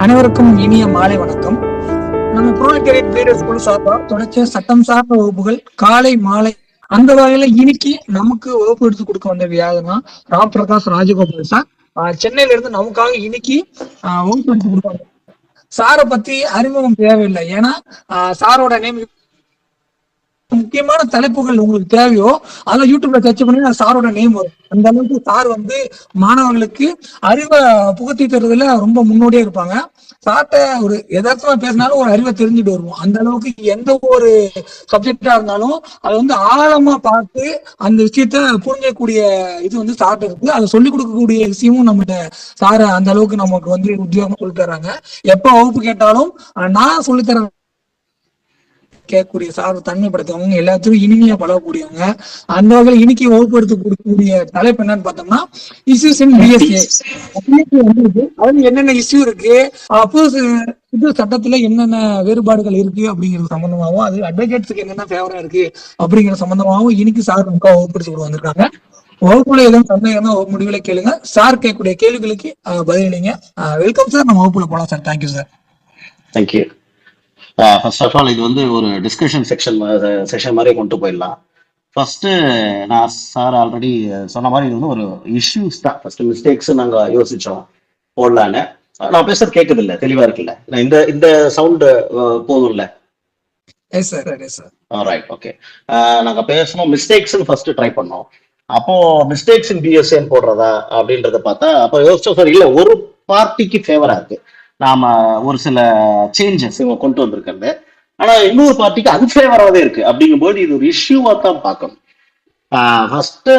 அனைவருக்கும் இனிய மாலை வணக்கம். நம்ம ப்ரோலிட்டரியேட் பிரீடர்ஸ் ஸ்கூல் சார்பா தொடர்ச்சியா சட்டம் சார்ந்த வகுப்புகள் காலை மாலை அந்த வகையில இன்னைக்கு நமக்கு வகுப்பு எடுத்து கொடுக்க வந்த வியாகனா ராம் பிரகாஷ் ராஜகோபால் சார் சென்னையில இருந்து நமக்காக இன்னைக்கு வகுப்பு எடுத்து கொடுப்பாங்க. சாரை பத்தி அறிமுகம் தேவையில்லை, ஏன்னா சாரோட நேம் முக்கியமான தலைப்புகள் உங்களுக்கு தேவையோ அதை யூடியூப்ல சர்ச் பண்ணி சாரோட நேம் வரும். அந்த அளவுக்கு சார் மாணவர்களுக்கு அறிவை புகுத்தி தருவதில் ரொம்ப முன்னோடியா இருப்பாங்க. சார்ட்ட ஒரு எதார்த்தமா பேசினாலும் ஒரு அறிவை தெரிஞ்சுட்டு வருவோம். அந்த அளவுக்கு எந்த ஒரு சப்ஜெக்டா இருந்தாலும் அதை ஆழமா பார்த்து அந்த விஷயத்த புரிஞ்சக்கூடிய இது சார்ட்ட இருக்கு. அதை சொல்லிக் கொடுக்கக்கூடிய விஷயமும் நம்மகிட்ட சார அந்த அளவுக்கு நமக்கு உத்தியோகம் சொல்லி தர்றாங்க. எப்ப வகுப்பு கேட்டாலும் நான் சொல்லித்தரேன் கேட்கக்கூடிய சார் தன்மைப்படுத்தவங்க, எல்லாத்தையும் இனிமையா பழகக்கூடியவங்க. அந்த வகையில் இன்னைக்கு வகுப்பு எடுத்து கொடுக்கக்கூடிய தலைப்பு என்னன்னு பார்த்தோம்னா இஷ்யூஸ் இன் பிஎஸ்ஏ. அது என்னென்ன இஷ்யூ இருக்கு, புது சட்டத்துல என்னென்ன வேறுபாடுகள் இருக்கு அப்படிங்கிறது சம்பந்தமாகவும், அது அட்வொகேட்ஸுக்கு என்னென்ன ஃபேவரா இருக்கு அப்படிங்கிற சம்பந்தமாகவும் இன்னைக்கு சார் நமக்கு வகுப்பு எடுத்து கொண்டு வந்திருக்காங்க. வகுப்புல எதுவும் சந்தேகம் தான் முடிவுல கேளுங்க. சார் கேட்கக்கூடிய கேள்விகளுக்கு பதிலளிங்க. வெல்கம் சார், நம்ம வகுப்புல போலாம் sir. Thank you sir. Thank you. First of all இது ஒரு டிஸ்கஷன் செக்ஷன் மாதிரி கொண்டு போயிடலாம். ஃபர்ஸ்ட் நான் சார் ஆல்ரெடி சொன்ன மாதிரி இது ஒரு இஷ்யூஸ் தான். ஃபர்ஸ்ட் மிஸ்டேக்ஸ் நாங்க யோசிச்சோம் போடலான்னு. நான் பேசுறது கேட்குது இல்ல, தெளிவா இருக்குல்ல? இந்த இந்த சவுண்ட் போதும்ல? Right, okay. நாங்க பேசணும் மிஸ்டேக்ஸ் ஃபர்ஸ்ட் ட்ரை பண்ணோம். அப்போ மிஸ்டேக்ஸ் இன் பிஎஸ்ஏன்னு போடுறதா அப்படின்றத பார்த்தா அப்போ யோசிச்சோம் சார், இல்ல ஒரு பார்ட்டிக்கு ஃபேவரா இருக்கு, நாம ஒரு சில சேஞ்சஸ் இவங்க கொண்டு வந்திருக்கிறது, ஆனா இன்னொரு பார்ட்டிக்கு அன்ஃபேவராகவே இருக்கு. அப்படிங்கும்போது இது ஒரு இஷ்யூவா தான் பார்க்கணும். ஃபர்ஸ்ட்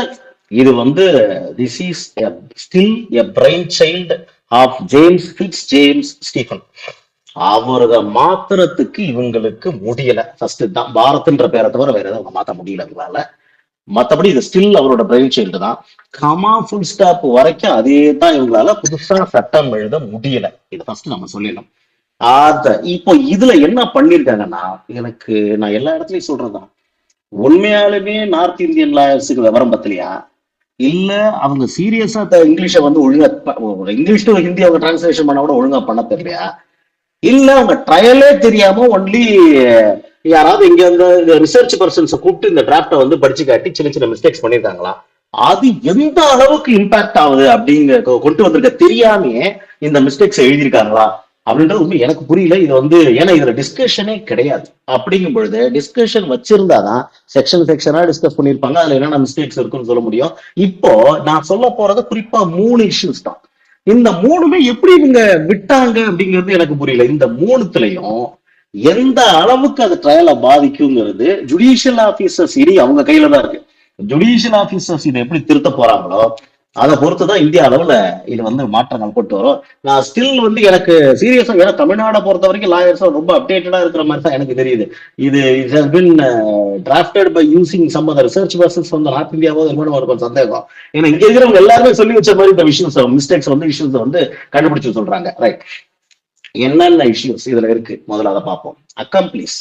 இது this is still a brainchild of James Fitz James Stephen. அவரத மாத்துறதுக்கு இவங்களுக்கு முடியல. ஃபர்ஸ்ட் தான் பாரத்ன்ற பேரை தவிர வேற எதாவது அவங்க மாத்த முடியல இவங்களால. மற்றபடி இது ஸ்டில் அவரோட பிரெயின் சைல்டு தான். கமா ஃபுல் ஸ்டாப் வரைக்கும் அதே தான் இவங்களால புதுசா சட்டம் எழுத முடியல. இதை ஃபர்ஸ்ட் நம்ம சொல்லிடலாம். இப்போ இதுல என்ன பண்ணிருக்காங்கன்னா, நான் எல்லா இடத்துலயும் சொல்றதுதான், உண்மையாலுமே நார்த் இந்தியன் லாயர்ஸுக்கு விவரம் பத்தலையா, இல்ல அவங்க சீரியஸா இங்கிலீஷை ஒழுங்கா இங்கிலீஷ் டு ஹிந்தி அவங்க டிரான்ஸ்லேஷன் பண்ண கூட ஒழுங்கா பண்ண தெரியலையா, இல்ல அவங்க ட்ரையலே தெரியாம ஒன்லி யாராவது இங்க இந்த ரிசர்ச் பர்சன்ஸை கூப்பிட்டு இந்த டிராப்டை படிச்சு காட்டி சின்ன சின்ன மிஸ்டேக்ஸ் பண்ணிருக்காங்களா, அது எந்த அளவுக்கு இம்பாக்ட் ஆகுது அப்படிங்க கொண்டு வந்திருக்க தெரியாமையே இந்த மிஸ்டேக்ஸ் எழுதியிருக்காங்களா அப்படின்றது எனக்கு புரியல. இது ஏன்னா இதுல டிஸ்கஷனே கிடையாது. அப்படிங்கும் பொழுது டிஸ்கஷன் வச்சிருந்தாதான் செக்ஷனா டிஸ்கஸ் பண்ணிருப்பாங்க, அதுல என்னென்ன மிஸ்டேக்ஸ் இருக்குன்னு சொல்ல முடியும். இப்போ நான் சொல்ல போறது குறிப்பா 3 இஷ்யூஸ் தான். இந்த 3மே எப்படி இவங்க விட்டாங்க அப்படிங்கிறது எனக்கு புரியல. இந்த 3த்துலயும் எந்த அளவுக்கு அது ட்ரையலை பாதிக்குங்கிறது ஜுடிஷியல் ஆபீசர்ஸ் இனி அவங்க கையில தான் இருக்கு. ஜுடிஷியல் ஆபீசர்ஸ் இதை எப்படி திருத்த போறாங்களோ அதை பொறுத்துதான் இந்தியா அளவுல இது மாற்றங்கள் கொண்டு வரும். நான் ஸ்டில் எனக்கு சீரியஸா, ஏன்னா தமிழ்நாடை பொறுத்த வரைக்கும் லாயர்ஸ் ரொம்ப அப்டேட்டடா இருக்கிற மாதிரி தான் எனக்கு தெரியுது. இது it has been drafted by using some of the research persons north இந்தியாவோ ஒரு சந்தேகம். ஏன்னா இங்க இருக்கிறவங்க எல்லாருமே சொல்லி வச்ச மாதிரி இந்த விஷயம்ஸ் மிஸ்டேக்ஸ் இஷ்யூஸ் கண்டுபிடிச்சு சொல்றாங்க. ரைட், என்னென்ன இஷ்யூஸ் இதுல இருக்கு முதல்ல அதை பார்ப்போம். அக்கம்ப்ளிஸ்,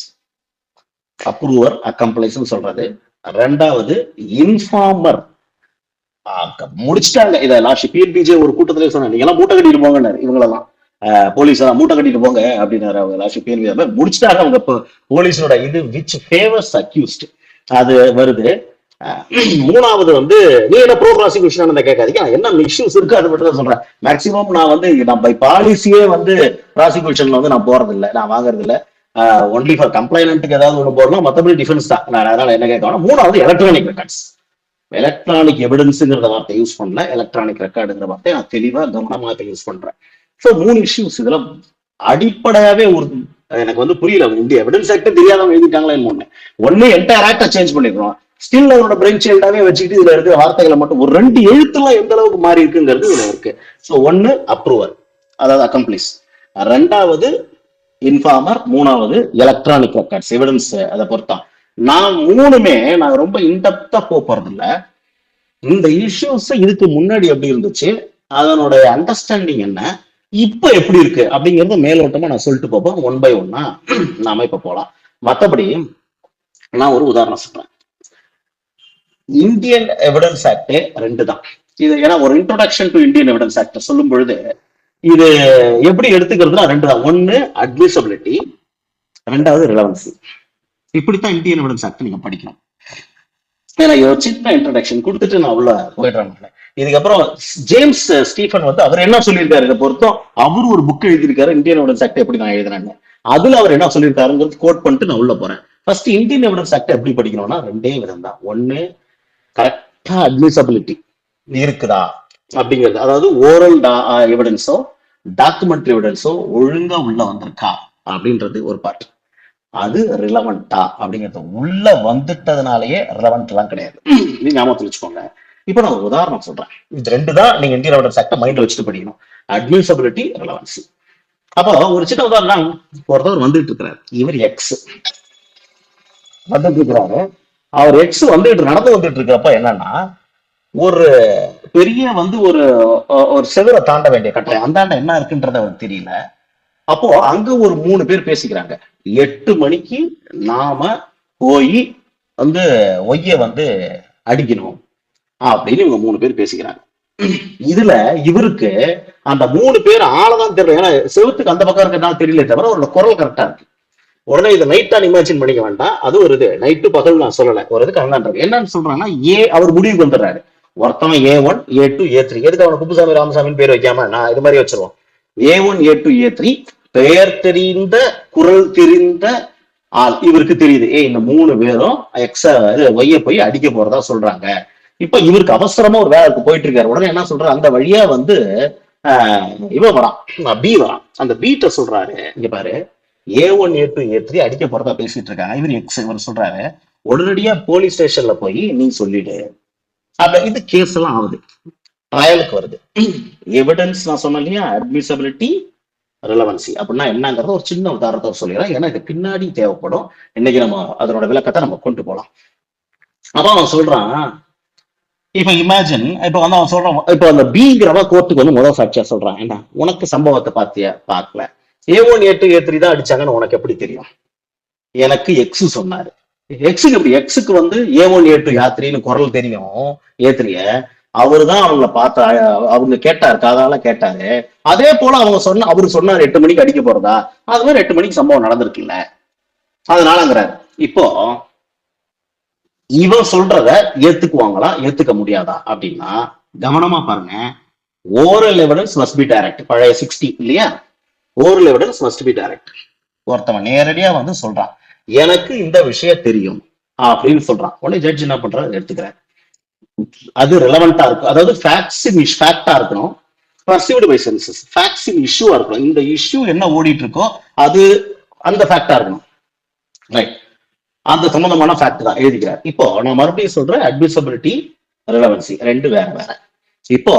அப்ரூவர், அக்கம்ப்ளைஸ் சொல்றது. ரெண்டாவது இன்ஃபார்மர். முடிச்சுட்டாங்க இதை. லாஸ்ட் பிஎன்பிஜே ஒரு கூட்டத்திலே சொன்னாங்க, நீங்க எல்லாம் மூட்டை கட்டிட்டு போங்கன்னாரு. இவங்களெல்லாம் போலீஸ் எல்லாம் மூட்டை கட்டிட்டு போங்க அப்படின்னாரு அவங்க. லாஸ்ட் பிஎன்பிஜே முடிச்சுட்டாங்க அவங்க. போலீஸோட இது விச் ஃபேவர்ஸ் அக்யூஸ்ட் அது வருது. மூணாவது நீ என்ன ப்ரோ ப்ராசிக்யூஷன் கேட்காதீங்க, என்ன இஷ்யூஸ் இருக்கு அதை மட்டும் தான் சொல்றேன். மேக்சிமம் நான் பை பாலிசியே ப்ராசிக்யூஷன்ல நான் போறது இல்லை, நான் வாங்குறது இல்லை. ஒன்லி ஃபார் கம்ப்ளைனன்ட்டுக்கு ஏதாவது ஒன்று போடணும், மற்றபடி டிஃபென்ஸ் தான். நான் அதனால என்ன கேட்கணும். மூணாவது எலக்ட்ரானிக் ரெக்கார்ட்ஸ். எலக்ட்ரானிக் எவிடன்ஸுங்கிறத வார்த்தை யூஸ் பண்ணல, எலக்ட்ரானிக் ரெக்கார்டுங்கிற வார்த்தை நான் தெளிவா கவனமாக யூஸ் பண்றேன். ஸோ 3 இஷ்யூஸ் இதுல அடிப்படையாவே எனக்கு புரியல. இந்திய எவிடன்ஸ் ஆக்ட் தெரியாதவங்க எழுதிட்டாங்களா இல்லை. ஒன்னு என்டையர் ஆக்டை சேஞ்ச் பண்ணிருக்கோம், ஸ்டில் அவரோட பிரெயின் சைல்டாவே வச்சுக்கிட்டு இதுல இருக்கிற வார்த்தைகளை மட்டும் ஒரு 2 எழுத்துலாம் எந்த அளவுக்கு மாறி இருக்குங்கிறது இதுல இருக்கு. ஸோ 1 அப்ரூவர், அதாவது அக்கம்ப்ளிஸ். ரெண்டாவது இன்ஃபார்மர். மூணாவது எலக்ட்ரானிக் ரெக்கார்ட்ஸ் எவிடன்ஸ். அதை பொறுத்தான் நான் 3மே நான் ரொம்ப இன்டெப்தா போறது இல்ல. இந்த இஷ்யூஸ் இதுக்கு முன்னாடி எப்படி இருந்துச்சு, அதனுடைய அண்டர்ஸ்டாண்டிங் என்ன, இப்ப எப்படி இருக்கு அப்படிங்கறத மேலோட்டமா நான் சொல்லிட்டு போப்போம். 1 by 1 நாம இப்ப போலாம். மற்றபடி நான் ஒரு உதாரணம் சொல்றேன். இந்தியன் எவிடன்ஸ் ஆக்ட் 2 தான் இது. ஏன்னா ஒரு introduction to Indian evidence act சொல்லும் பொழுது இது எப்படி எடுத்துக்கிறதுனா ரெண்டு தான். ஒன்னு அட்மிசபிலிட்டி, ரெண்டாவது ரிலவன்சி. இப்படித்தான் இந்தியன் எவிடன்ஸ் ஆக்ட் நீங்க படிக்கணும். எனக்கு ஒரு சின்ன இன்ட்ரடக்ஷன் கொடுத்துட்டு நான் உள்ள போயிடுறேன். இதுக்கப்புறம் ஜேம்ஸ் ஸ்டீஃபன் வந்து அவர் என்ன சொல்லியிருக்காரு இதை பொறுத்தும், அவர் ஒரு புக் எழுதியிருக்காரு இந்தியன் எவிடன்ஸ் ஆக்ட் எப்படி நான் எழுதுறேன்னு. அதுல அவர் என்ன சொல்லியிருக்காருங்கிறது கோட் பண்ணிட்டு நான் உள்ள போறேன். ஃபர்ஸ்ட் இந்தியன் எவிடன்ஸ் ஆக்ட் எப்படி படிக்கணும்னா ரெண்டே விதம் தான். ஒன்னு கரெக்டா அட்மிசபிலிட்டி இருக்குதா அப்படிங்கிறது, அதாவது ஓரல் எவிடன்ஸோ டாக்குமெண்ட்ரி எவிடன்ஸோ ஒழுங்கா உள்ள வந்திருக்கா அப்படின்றது ஒரு பார்ட். அது ரிலவெண்டா அப்படிங்கிறது உள்ள வந்துட்டதுனாலயே ரிலவெண்ட் எல்லாம் கிடையாது, நீங்க ஞாபகத்துல வச்சுக்கோங்க. இப்ப நான் ஒரு உதாரணம் சொல்றேன். இது ரெண்டு தான் நீங்க இந்தியன் எவிடன்ஸ் ஆக்ட மைண்ட்ல வச்சுட்டு படிக்கணும், அட்மிசபிலிட்டி, ரிலவன்சி. அப்போ ஒரு சின்ன உதாரணம், ஒருத்தவர் வந்துட்டு இருக்கிறாரு, இவர் எக்ஸ் வந்துட்டு இருக்கிறாரு. அவர் எக்ஸ் வந்துட்டு நடந்து வந்துட்டு இருக்கிறப்ப என்னன்னா, ஒரு பெரிய வந்து ஒரு ஒரு செவரை தாண்ட வேண்டிய கட்டாயம், அந்தாண்ட என்ன இருக்குன்றது அவருக்கு தெரியல. அப்போ அங்க ஒரு 3 பேர் பேசிக்கிறாங்க. 8 மணிக்கு நாம போய் வந்து ஒய்ய வந்து அடிக்கணும் அப்படின்னு இவங்க 3 பேர் பேசிக்கிறாங்க. இதுல இவருக்கு அந்த 3 பேர் ஆளதான் தெரியல, ஏன்னா செவத்துக்கு அந்த பக்கம் இருக்கிறதுனால தெரியல தவிர அவரோட குரல் கரெக்டா இருக்கு. உடனே இதை நைட்டா இமேஜின் பண்ணிக்க வேண்டாம், அது ஒரு இது நைட்டு பகல் நான் சொல்லல, ஒரு இதுக்கு அங்கன்றது என்னன்னு சொல்றாங்கன்னா, அவர் முடிவுக்கு வந்துடுறாரு. ஒருத்தவன் A1 A2 A3, எதுக்கு அவனை குப்புசாமி ராமசாமின்னு பேர் வைக்காம நான் இது மாதிரி வச்சிருவோம். A1 A2 A3 பெயர் தெரிந்த குரல் தெரிந்த ஆள் இவருக்கு தெரியுது, இந்த 3 பேரும் ஒய்ய போய் அடிக்க போறதா சொல்றாங்க. இப்ப இவருக்கு அவசரமா ஒரு வேலைக்கு போயிட்டு இருக்காரு. உடனே என்ன சொல்றாரு, அந்த வழியா வந்து இவன் வரான், பி வரான். அந்த பீட்ட சொல்றாரு, இங்க பாரு A1 A2 A3 அடிக்க போறதா பேசிட்டு இருக்காங்க. இவர் எக்ஸ் இவர் சொல்றாரு, உடனடியா போலீஸ் ஸ்டேஷன்ல போய் நீ சொல்லிடு. அப்ப இது கேஸ் எல்லாம் ஆகுது, ட்ரையலுக்கு வருது. எவிடன்ஸ் நான் சொன்னேன் இல்லையா, அட்மிசபிலிட்டி, ரிலவன்சி அப்படின்னா என்னங்கிறத ஒரு சின்ன உதாரணத்தை சொல்லிடுறேன், ஏன்னா இது பின்னாடி தேவைப்படும். இன்னைக்கு நம்ம அதனோட விளக்கத்தை நம்ம கொண்டு போலாம். அப்ப அவன் சொல்றான், இப்ப இமேஜின், இப்ப வந்து அவன் சொல்றான், இப்ப அந்த பிங்கிறவ கோர்ட்டுக்கு வந்து முதல் சாட்சியா சொல்றான், என்ன உனக்கு சம்பவத்தை பார்க்கல, A1 A2 A3 தான் அடிச்சாங்கன்னு உனக்கு எப்படி தெரியும்? எனக்கு எக்ஸ் சொன்னாரு. எக்ஸுக்கு எப்படி, எக்ஸுக்கு வந்து A1 A2 A3ன்னு குரல் தெரியும், A3 அவரு தான் அவங்கள பார்த்த, அவங்க கேட்டாரு, காதால கேட்டாரு. அதே போல அவரு சொன்னாரு 8 மணிக்கு அடிக்க போறதா, அது மாதிரி 8 மணிக்கு சம்பவம் நடந்திருக்குல்ல, அதனாலங்கிறாரு. இப்போ இவன் சொல்றத ஏத்துக்குவாங்களா ஏத்துக்க முடியாதா அப்படின்னா கவனமா பாருங்க. Oral evidence must be direct, பழைய 60 இல்லையா, oral evidence must be direct. ஒருத்தவன் நேரடியா வந்து சொல்றான், எனக்கு இந்த விஷயம் தெரியும் அப்படின்னு சொல்றான். உடனே ஜட்ஜ் என்ன பண்றாரு, எடுத்துக்கிறார். அது ரெலவெண்டா இருக்கும், அதாவது ஃபேக்டா இருக்கணும், perceived by senses, facts in இஷ்யூவா இருக்கணும். இந்த இஷ்யூ என்ன ஓடிட்டு இருக்கோ அது அந்த ஃபேக்டா இருக்கணும், ரைட்? அந்த சம்பந்தமான ஃபேக்ட் தான் எழுதிக்கிறார். இப்போ நான் மறுபடியும் சொல்றேன், அட்மிசபிலிட்டி, ரிலவன்சி ரெண்டு வேற வேற. இப்போ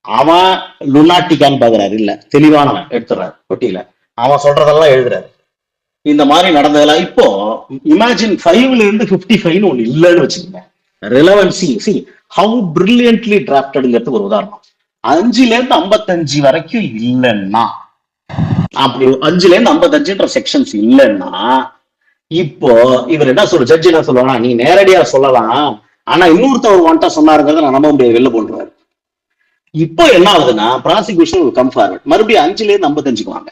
அவன் லுனாட்டிக்கான்னு பாக்குறாரு, இல்ல தெளிவானவன் எடுத்துறாரு பொட்டியில, அவன் சொல்றதெல்லாம் எழுதுறாரு, இந்த மாதிரி நடந்ததெல்லாம். இப்போ இமேஜின் 5ல இருந்து 55 ஒண்ணு இல்லைன்னு வச்சுக்கோங்க. ரெலவன்சி சி ஹவு பிரில்லியன்ட்லி டிராப்டட்ங்கிறது ஒரு உதாரணம். 5ல இருந்து 55 வரைக்கும் இல்லைன்னா, அப்படி 5ல இருந்து 55ன்ற செக்ஷன்ஸ் இல்லைன்னா, இப்போ இவர் என்ன சொல்ற, ஜட்ஜ் என்ன சொல்லுவாங்க, நீ நேரடியா சொல்லலாம், ஆனா இன்னொருத்தவர் வாண்டா சொன்னாருங்கிறத நான் நம்ப முடியாது, வெளில போடுறாரு. இப்போ என்ன ஆகுதுன்னா, ப்ராசிக்யூஷன் கம் ஃபார்வர்ட், மறுபடியும் 5ல இருந்து 55க்கு வாங்க.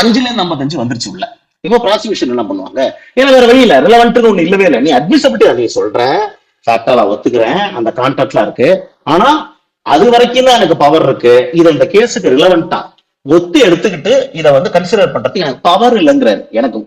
5ல இருந்து 55 வந்துருச்சு உள்ள. இப்போ ப்ராசிக்யூஷன் என்ன பண்ணுவாங்க, ஏன்னா வேற வழி இல்ல, ரிலவென்ட்னு ஒண்ணு இல்லவே இல்லை, நீ அட்மிசபிலிட்டி நீ சொல்ற, ஃபேக்டா ஒத்துக்கிறேன், அந்த கான்ட்ராக்ட்ல இருக்கு, ஆனா அது வரைக்கும் தான் எனக்கு பவர் இருக்கு, இது இந்த கேஸுக்கு ரிலவெண்டா ஒத்து எடுத்துக்கிட்டு இதை வந்து கன்சிடர் பண்றதுக்கு எனக்கு பவர் இல்லைங்கிறாரு. எனக்கு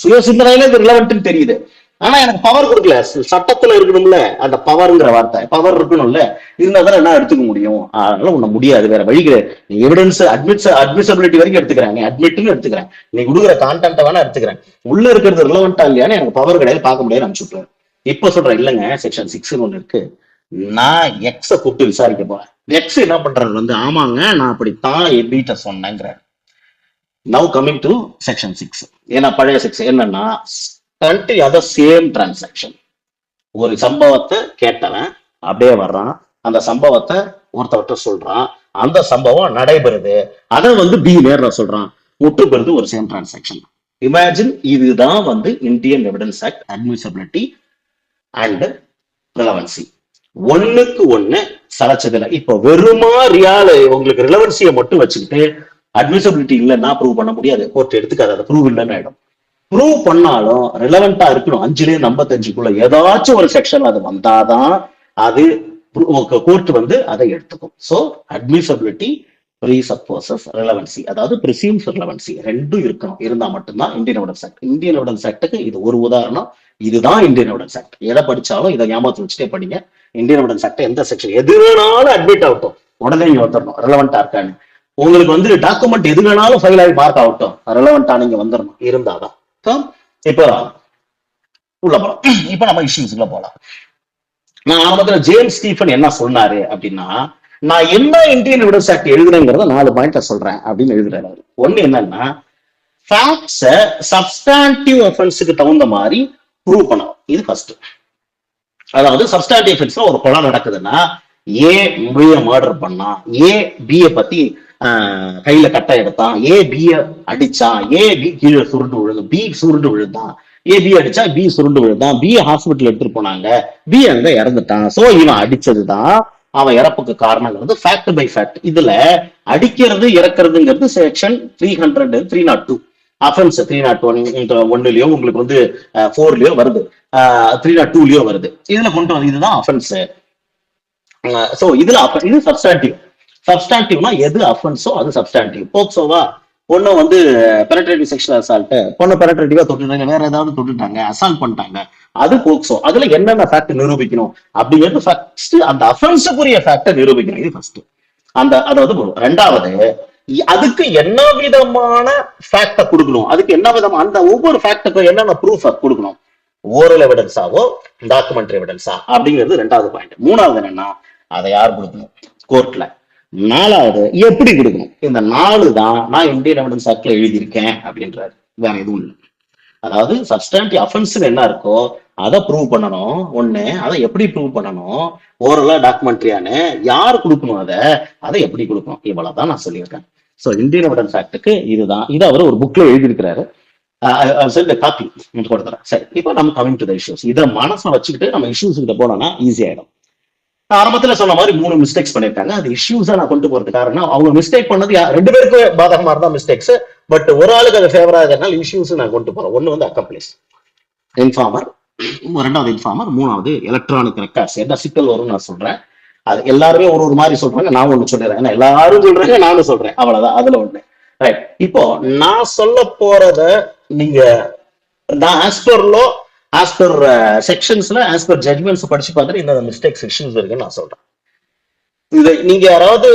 சுய சிந்தனையில இது ரிலவென்ட்னு தெரியுது, ஆனா எனக்கு பவர் கொடுக்கல, சட்டத்துல இருக்கணும்ல அந்த பவர்ங்கிற வார்த்தை, பவர் இருக்கணும்ல, இருந்தாதான் என்ன எடுத்துக்க முடியும், அதனால உன்ன முடியாது, வேற வழி கிடையாது. நீ எவிடன்ஸ் அட்மிசபிலிட்டி வரைக்கும் எடுத்துக்கிறேன், நீ அட்மிட்னு எடுத்துக்கிறேன், நீ கொடுக்குற கான்டென்ட் வேணா எடுத்துக்கிறேன், உள்ள இருக்கிறது ரிலவெண்டா இல்லையான்னு எனக்கு பவர் கிடையாது, பார்க்க முடியாது, அனுப்பிச்சுட்டுறேன். இப்ப சொல்றேன், இல்லைங்க செக்ஷன் 6 ஒண்ணு இருக்கு, நான் எக்ஸ கூப்பிட்டு விசாரிக்க போறேன். எக்ஸ் என்ன பண்றாரு வந்து, ஆமாங்க நான் அப்படித்தான் எபிட்ட சொன்னேங்கிறாரு. Now coming to section 6. ஏன்னா பழைய 6 என்னன்னா, கண்ட்ரி அத சேம் டிரான்சாக்ஷன், ஒரு சம்பவத்தை கேட்டவன் அப்படியே வர்றான், அந்த சம்பவத்தை ஒருத்தவர்கிட்ட சொல்றான், அந்த சம்பவம் நடைபெறுது, அதை வந்து பி நேர்ல சொல்றான், முற்று பெறுது ஒரு சேம் டிரான்சாக்ஷன். இமேஜின், இதுதான் வந்து இந்தியன் எவிடன்ஸ் ஆக்ட், அட்மிசபிலிட்டி அண்ட் ரிலவன்சி. ஒண்ணுக்கு ஒண்ணு சலைச்சதில்லை. இப்போ வெறுமா ரியால உங்களுக்கு ரிலவன்சியை மட்டும் வச்சுக்கிட்டு அட்மிசபிலிட்டி இல்லைன்னா ப்ரூவ் பண்ண முடியாது. கோர்ட் எடுத்துக்காது, அதை ப்ரூவ் இல்லைன்னு ஆயிடும். ப்ரூவ் பண்ணாலும் ரிலவெண்டா இருக்கணும். 5-55 ஏதாச்சும் ஒரு செக்ஷன் அது வந்தாதான் அது கோர்ட் வந்து அதை எடுத்துக்கும். சோ அட்மிசபிலிட்டி, ப்ரீசப்போசஸ், ரெலவன்சி, அதாவது பிரிசியூம்ஸ் ரெலவன்சி ரெண்டும் இருக்கணும். இருந்தா மட்டும்தான் Indian evidence act. Indian evidence ஆக்டுக்கு இது ஒரு உதாரணம். இதுதான் இந்தியன் எவிடன்ஸ் ஆக்ட். எதை படிச்சாலும் இதை ஞாபகத்தில் வச்சுட்டே படிங்க. இந்தியன் எவிடன்ஸ் ஆக்ட் எந்த செக்ஷன் எது வேணாலும் அட்மிட் ஆகட்டும், உடனே நீங்க வந்துடணும் ரெலவெண்டா இருக்கான்னு. உங்களுக்கு வந்து டாக்குமெண்ட் எது வேணாலும் ஃபைல் ஆகி மார்க் ஆகட்டும், ரெலவெண்டா நீங்க வந்துடணும், இருந்தாதான். இப்ப உள்ள போலாம். இப்ப நம்ம இஷ்யூஸ்ல போலாம். நான் ஆரம்பத்துல ஜேம்ஸ் ஸ்டீஃபன் என்ன சொன்னாரு அப்படின்னா, நான் என்ன இந்தியன் எவிடன்ஸ் ஆக்ட் எழுதுறேங்கிறத 4 பாயிண்ட்ல சொல்றேன் அப்படின்னு எழுதுறாரு. ஒண்ணு என்னன்னா, ஃபேக்ட்ஸ சப்ஸ்டான்டிவ் அஃபென்ஸுக்கு தகுந்த மாதிரி ப்ரூவ் பண்ணணும். இது ஃபர்ஸ்ட். அதாவது சப்ஸ்டான்டிவ் அஃபென்ஸ்ல ஒரு கொலை நடக்குதுன்னா, ஏ பிய மர்டர் பண்ணா, ஏ பிய பத்தி கையில கட்டை எடுத்தான், ஏ பிய அடிச்சான், ஏ பி கீழே சுருண்டு விழுந்தான், பி சுருண்டு விழுந்தான், ஏ பி அடிச்சா பி சுருண்டு விழுந்தான், பி ஹாஸ்பிட்டல் எடுத்துட்டு போனாங்க, பி அங்க இறந்துட்டான். சோ இவன் அடிச்சதுதான் அவன் இறப்புக்கு காரணங்கிறது ஃபேக்ட் பை ஃபேக்ட். இதுல அடிக்கிறது இறக்குறதுங்கிறது செக்ஷன் 300 302 அஃபென்ஸ் 301 உங்களுக்கு வந்து 4லயோ வருது, 302லயோ வருது. இதுல கொண்டு வந்து இதுதான் அஃபென்ஸ். சோ இதுல இது சப்ஸ்டான்டிவ். சப்ஸ்டான்டிவ்னா எது அஃபென்ஸோ அது சப்ஸ்டான்டிவ். போக்சோவா பொண்ணு வந்து பெனட்ரேட்டிவ் செக்ஷுவல் அசால்ட், பொண்ணு பெனட்ரேட்டிவா தொட்டுட்டாங்க, வேற ஏதாவது தொட்டுட்டாங்க, அசால்ட் பண்ணிட்டாங்க, அது போக்சோ. அதுல என்னென்ன ஃபேக்ட் நிரூபிக்கணும் அப்படிங்கிறது ஃபர்ஸ்ட், அந்த அஃபென்ஸுக்குரிய ஃபேக்டை நிரூபிக்கணும். இது ஃபர்ஸ்ட். அந்த அதாவது ரெண்டாவது, அதுக்கு என்ன விதமான ஃபேக்டை கொடுக்கணும், அதுக்கு என்ன விதமான அந்த ஒவ்வொரு ஃபேக்டுக்கும் என்னென்ன ப்ரூஃப் கொடுக்கணும், ஓரல் எவிடன்ஸாவோ டாக்குமெண்ட்ரி எவிடன்ஸா அப்படிங்கிறது ரெண்டாவது பாயிண்ட். மூணாவது என்னன்னா, அதை யார் கொடுக்கணும், கோர்ட்ல. நாலாவது எப்படி கொடுக்கணும். இந்த 4 தான் நான் இந்தியன் எவிடன்ஸ் ஆக்ட்ல எழுதியிருக்கேன் அப்படின்றாரு, வேற எதுவும் இல்லை. அதாவது சப்ஸ்டான்டிவ் அஃபென்ஸ் என்ன இருக்கோ அதை ப்ரூவ் பண்ணணும் ஒண்ணு, அதை எப்படி ப்ரூவ் பண்ணணும், ஓரலா டாக்குமெண்ட்ரியானு யார் கொடுக்கணும், அதை எப்படி கொடுக்கணும், இவ்வளவுதான் நான் சொல்லியிருக்கேன். சோ இந்தியன் எவிடன்ஸ் ஆக்டுக்கு இதுதான். இது அவர் ஒரு புக்ல எழுதியிருக்கிறாரு. காப்பி கொடுத்துறேன். சரி, இப்போ நம்ம கமிங் டு த இஷ்யூஸ். இதை மனசுல வச்சுக்கிட்டு நம்ம இஷ்யூஸ் கிட்ட போனோம்னா ஈஸி ஆயிடும். ஆரம்பத்துல சொன்ன மாதிரி 3 மிஸ்டேக்ஸ் பண்ணிருக்காங்க. அது இஷ்யூஸா நான் கொண்டு போறது காரணம், அவங்க மிஸ்டேக் பண்ணது 2 பேருக்கு பாதகமா இருந்தா மிஸ்டேக்ஸ், பட் ஒரு ஆளுக்கு அது ஃபேவரா இருக்கிறதுனால இஷ்யூஸ் நான் கொண்டு போறேன். ஒண்ணு வந்து அக்கம்ப்ளிஸ், இன்ஃபார்மர், ரெண்டாவது இன்ஃபார்மர், மூணாவது எலக்ட்ரானிக் ரெக்கார்ட்ஸ். என்ன சிக்கல் வரும்னு நான் சொல்றேன். அது எல்லாருமே ஒரு மாதிரி சொல்றாங்க, நான் ஒண்ணு சொல்லிடுறேன். ஏன்னா எல்லாரும் சொல்றாங்க, நானும் சொல்றேன், அவ்வளவுதான். அதுல ஒண்ணு ரைட். இப்போ நான் சொல்ல போறத நீங்க நான் as per law, as per செக்ஷன்ஸ்ல, ஆஸ் பர் ஜட்மெண்ட்ஸ் படிச்சு பார்த்துட்டு இந்த மிஸ்டேக் செக்ஷன்ஸ் இருக்குன்னு நான் சொல்றேன். இதை நீங்க யாராவது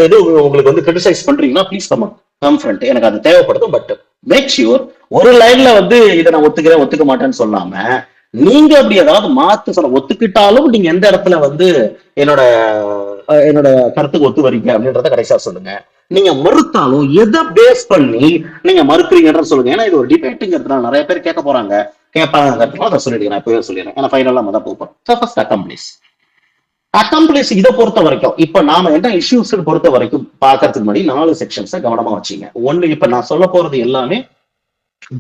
இது உங்களுக்கு வந்து கிரிட்டிசைஸ் பண்றீங்கன்னா ப்ளீஸ் கம்ஃபரண்ட், எனக்கு அது தேவைப்படுது. பட் மேக் ஷியூர் ஒரு லைன்ல வந்து இதை நான் ஒத்துக்கிறேன் ஒத்துக்க மாட்டேன்னு சொல்லாம, நீங்க அப்படி ஏதாவது மாத்து சொல்ல ஒத்துக்கிட்டாலும் நீங்க எந்த இடத்துல வந்து என்னோட கருத்துக்கு ஒத்து வரீங்க அப்படின்றத கடைசியா சொல்லுங்க. நீங்க மறுத்தாலும் எதை பேஸ் பண்ணி நீங்க மறுக்கிறீங்கன்ற சொல்லுங்க. ஏன்னா இது ஒரு டிபேட்டுங்கிறதுனால நிறைய பேர் கேட்க போறாங்க, கேட்பாங்க. அதை சொல்லிடுங்க, நான் இப்பவே சொல்லிடுறேன். ஏன்னா ஃபைனலா நம்ம தான் போறோம். ஃபர்ஸ்ட் அக்கம்ப்ளிஸ் இதை பொறுத்த வரைக்கும் இப்ப நாம என்ன இஷ்யூஸ் பொறுத்த வரைக்கும் பாக்குறதுக்கு முன்னாடி 4 செக்ஷன்ஸை கவனமா வச்சுங்க. ஒண்ணு, இப்ப நான் சொல்ல போறது எல்லாமே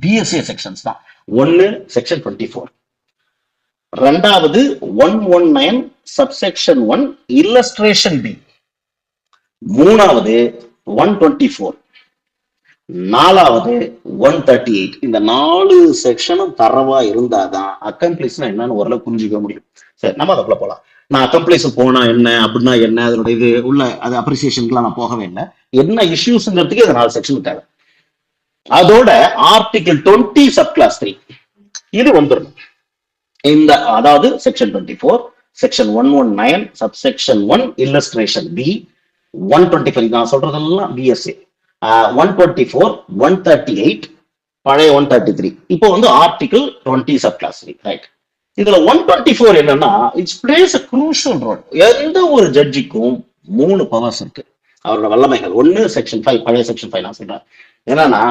பிஎஸ்ஏ செக்ஷன்ஸ் தான். ஒன்னு செக்ஷன் 24, ரெண்டாவது 119 சப்செக்ஷன் 1 இல்லஸ்ட்ரேஷன் பி, மூணாவது 124, நாலாவது 138. இந்த 4 செக்ஷனும் தரவா இருந்தாதான் அக்கம்ப்ளிஸ்னா என்னன்னு ஓரளவு புரிஞ்சுக்க முடியும். சரி, நம்ம அதுக்குள்ள போலாம். நான் அக்கம்ப்ளிஸ் போனா என்ன அப்படின்னா என்ன, அதனுடைய இது உள்ள அது அப்ரிசியேஷனுக்குலாம் நான் போகவே இல்லை. என்ன இஷ்யூஸ்ங்கிறதுக்கு இது 4 செக்ஷன் தேவை. அதோட ஆர்டிகிள் 20 சப் கிளாஸ் 3 இது வந்துடணும். இந்த அதாவது section 24, section 119 subsection 1 illustration B, 125 நான் சொல்றதெல்லாம் பிஎஸ்ஏ, 124, 138, பழைய 133, இப்போ வந்து ஆர்டிகிள் 20 சப் கிளாஸ் 3 ரைட். இதுல 124 என்னன்னா, it's plays a crucial role. எந்த ஒரு ஜட்ஜிக்கும் 3 பவர்ஸ் இருக்கு, அவரோட வல்லமைகள். ஒன்னு செக்ஷன் 5, பழைய செக்ஷன் 5 நான் சொல்றேன். என்னன்னா,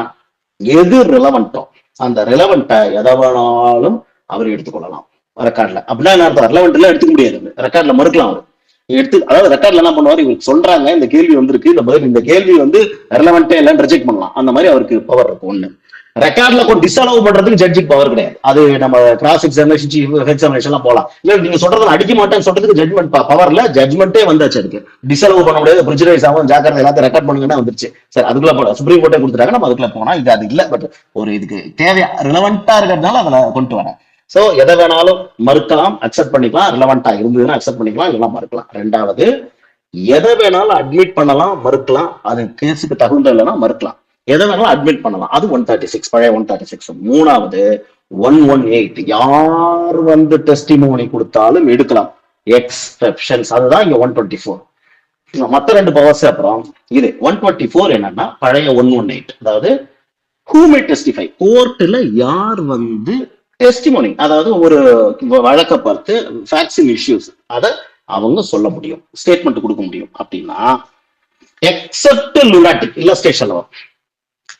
எது ரிலவெண்டோ அந்த ரிலவெண்ட்டை எதை வேணாலும் அவர் எடுத்துக்கொள்ளலாம் ரெக்கார்ட்ல. அப்படின்னா என்ன, ரிலவெண்ட் எல்லாம் எடுத்துக்க முடியாது, ரெக்கார்ட்ல மறுக்கலாம் அவர் அதாவது ரெக்கார்ட்ல என்ன பண்ணுவாரு, இவருக்கு சொல்றாங்க இந்த கேள்வி வந்திருக்கு, இந்த கேள்வி வந்து ரிலவெண்டே இல்லைன்னு ரிஜெக்ட் பண்ணலாம். அந்த மாதிரி அவருக்கு பவர் இருக்கு. ஒண்ணு. ரெக்கார்ட்ல கொண்டு டிஸ்அலோவ் பண்றதுக்கு ஜட்ஜுக்கு பவர் கிடையாது. அது நம்ம கிராஸ் எக்ஸாமினேஷன் சீஃப் எக்ஸாமினேஷன்லாம் போலாம். இல்ல நீங்க சொல்றதை அடிக்க மாட்டேன்னு சொல்றதுக்கு ஜட்மெண்ட் பவர்ல ஜட்மெண்ட்டே வந்தாச்சு. அதுக்கு டிஸ்அலோவ் பண்ண முடியாது, ப்ரிஜுடைஸ் ஆகும், ஜாக்கிரதை எல்லாத்தையும் ரெக்கார்ட் பண்ணுங்கன்னா வந்துருச்சு. சார் அதுக்குள்ள போல சுப்ரீம் கோர்ட்டே கொடுத்துட்டாங்க, நம்ம அதுக்குள்ள போனா இது அது இல்ல. பட் ஒரு இதுக்கு தேவையா ரிலவெண்டா இருக்கிறதுனால அதுல கொண்டு வரேன். சோ எதை வேணாலும் மறுக்கலாம், அக்செப்ட் பண்ணிக்கலாம். ரிலவெண்டா இருந்ததுன்னா அக்செப்ட் பண்ணிக்கலாம், இல்லைன்னா மறுக்கலாம். ரெண்டாவது, எதை வேணாலும் அட்மிட் பண்ணலாம், மறுக்கலாம். அது கேஸுக்கு தகுந்த இல்லைன்னா மறுக்கலாம். எதை வேணாலும் அட்மிட் பண்ணலாம். அது 136, பழைய 136. மூணாவது 118, யார் வந்து டெஸ்டிமோனி கொடுத்தாலும் எடுக்கலாம், எக்ஸெப்ஷன்ஸ். அதுதான் இங்க 124. மத்த ரெண்டு பவர்ஸ். அப்புறம் இது 124 என்னன்னா பழைய 118, அதாவது who may testify, கோர்ட்ல யார் வந்து டெஸ்டிமோனி, அதாவது ஒரு வழக்க பார்த்து ஃபேக்ட்ஸ் இஷ்யூஸ் அதை அவங்க சொல்ல முடியும், ஸ்டேட்மெண்ட் கொடுக்க முடியும். அப்படின்னா எக்ஸப்ட் லுனாட்டிக் இல்லஸ்ட்ரேஷன்.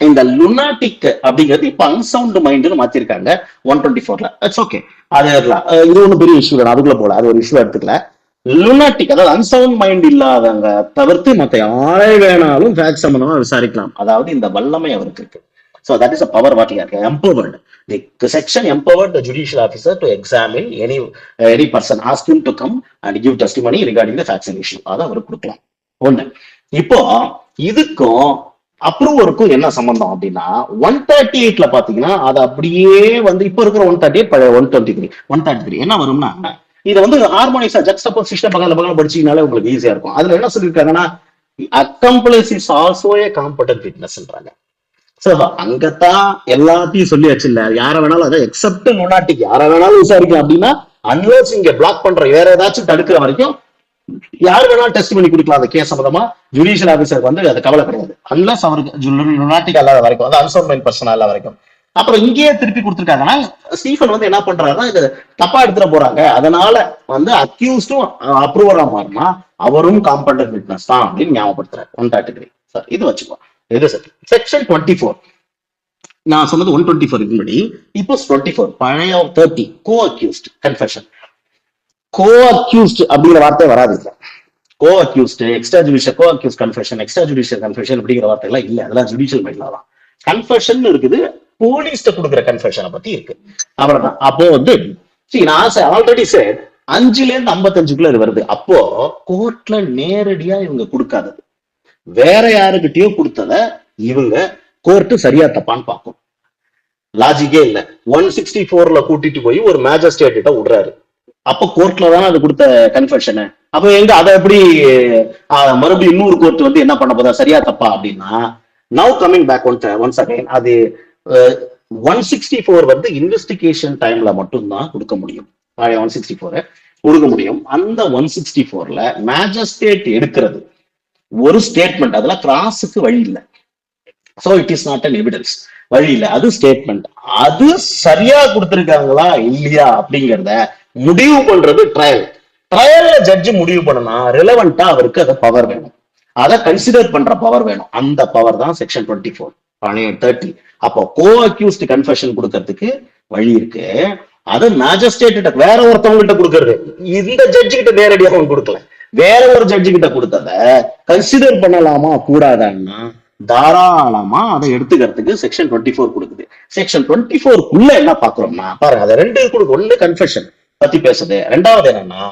இந்த லுனாட்டிக் அப்படிங்கிறது இப்ப அன்சவுண்ட் மைண்ட்னு மாத்திருக்காங்க 124ல. இட்ஸ் ஓகே, அது இது ஒன்றும் பெரிய இஷ்யூ வேணும், அதுக்குள்ள போல, அது ஒரு இஷ்யூ எடுத்துக்கல. லுனாட்டிக் அதாவது அன்சவுண்ட் மைண்ட் இல்லாதவங்க தவிர்த்து மத்த யாரை வேணாலும் ஃபேக்ட் சம்பந்தமா விசாரிக்கலாம். அதாவது இந்த வல்லமை அவருக்கு இருக்கு. So that is a power what he has empowered. The section empowered the judicial officer to examine any person, ask him to come and give testimony regarding the facts and issue. அதை அவர் கொடுக்கலாம். ஒண்ணு. இப்போ இதுக்கும் அப்ரூவருக்கும் என்ன சம்பந்தம் அப்படின்னா 138ல பாத்தீங்கன்னா அது அப்படியே வந்து இப்ப இருக்கிற 138 பழைய 133 என்ன வரும்னா, இது வந்து ஹார்மோனிக்ஸா ஜக்ஸ்டபோஸ் சிஸ்டம் பக்கத்துல படிச்சீங்கனாலே உங்களுக்கு ஈஸியா இருக்கும். அதுல என்ன சொல்லியிருக்காங்கன்னா, அக்கம்ப்ளிஸ் இஸ் ஆல்சோ ஏ காம்படன்ட் விட்னஸ்ன்றாங்க. அங்கத்தான் எல்லாத்தையும் சொல்லியாச்சு இல்ல, யார வேணாலும் அதை எக்ஸப்ட் லுனாட்டிக் யார வேணாலும் விசாரிக்கும். அப்படின்னா அன்லஸ் இங்க பிளாக் பண்ற வேற ஏதாச்சும் தடுக்கிற வரைக்கும் யார் வேணாலும் டெஸ்ட் பண்ணி கொடுக்கலாம். அந்த கேஸ் சம்பந்தமா ஜுடிஷியல் ஆபீசருக்கு வந்து அது கவலை கிடையாது, அன்லஸ் அவருக்கு லுனாட்டிக் அல்லாத வரைக்கும், அது அன்சவுண்ட் பர்சன் அல்ல வரைக்கும். அப்புறம் இங்கேயே திருப்பி கொடுத்துருக்காங்கன்னா, ஸ்டீஃபன் வந்து என்ன பண்றாருன்னா, இது தப்பா எடுத்துட போறாங்க, அதனால வந்து அக்யூஸ்டும் அப்ரூவரா மாறினா அவரும் காம்படன்ட் விட்னஸ் தான் அப்படின்னு ஞாபகப்படுத்துறாரு 133. சார் இது வச்சுக்கோ. இது செக்ஷன் 24 நான் சொன்னது 124 முன்னாடி. இப்போ 24 பழைய 30 co accused confession. Co accused அப்படிங்கிற வார்த்தை வராது. Co accused, extra judicial co accused confession, extra judicial confession அப்படிங்கிற வார்த்தை எல்லாம் இல்ல, அதெல்லாம் ஜுடிஷியல் மைண்ட்ல தான். கன்ஃபெஷன் இருக்குது, போலீஸ்ட கொடுக்குற கன்ஃபெஷனை பத்தி இருக்கு. அவ்வளவுதான். அப்போ வந்து நான் ஆல்ரெடி said 5ல இருந்து 55க்குள்ள இது வருது. அப்போ கோர்ட்ல நேரடியா இவங்க கொடுக்காதது, வேற யாருக்கிட்டயோ கொடுத்தத இவங்க கோர்ட்டு சரியா தப்பான்னு பார்க்கும். லாஜிக்கே இல்ல. 164ல கூட்டிட்டு போய் ஒரு மேஜிஸ்ட்ரேட் கிட்ட விடுறாரு, அப்ப கோர்ட்ல தானே அது கொடுத்த கன்ஃபெஷன். அப்ப எங்க அதை எப்படி மறுபடியும் இன்னொரு கோர்ட் வந்து என்ன பண்ண போதா, சரியா தப்பா அப்படின்னா, now coming back once again, அது 164 வந்து இன்வெஸ்டிகேஷன் டைம்ல மட்டும்தான் கொடுக்க முடியும். 164 கொடுக்க முடியும். அந்த 164ல மேஜிஸ்ட்ரேட் எடுக்கிறது ஒரு ஸ்டேட்மெண்ட், அதுல கிராஸுக்கு வழி இல்லை. So it is not an evidence, வழி இல்லை, அது ஸ்டேட்மெண்ட். அது சரியா கொடுத்திருக்காங்களா இல்லையா அப்படிங்கிறத முடிவு பண்றது ட்ரையல். ட்ரையல்ல ஜட்ஜ் முடிவு பண்ணனா ரிலவெண்டா அவருக்கு அதை பவர் வேணும், அதை கன்சிடர் பண்ற பவர் வேணும். அந்த பவர் தான் செக்ஷன் 24 பழைய 30. அப்போ கோ அக்யூஸ்ட் கன்ஃபெஷன் கொடுக்கறதுக்கு வழி இருக்கு. அது மேஜிஸ்ட்ரேட் வேற ஒருத்தவங்ககிட்ட கொடுக்கறது, இந்த ஜட்ஜு கிட்ட நேரடியாக அவங்க கொடுக்கல, வேற ஒரு ஜட்ஜு கிட்ட கொடுத்தத கன்சிடர் பண்ணலாமா கூடாதான்னா தாராளமா அதை எடுத்துக்கிறதுக்கு செக்ஷன் 24 கொடுக்குது. செக்ஷன் 24க்குள்ள என்ன பாக்குறோம்னா பாருங்க, அதை ரெண்டு கொடுக்கும். ஒண்ணு கன்ஃபெஷன் பத்தி பேசுது, ரெண்டாவது என்னன்னா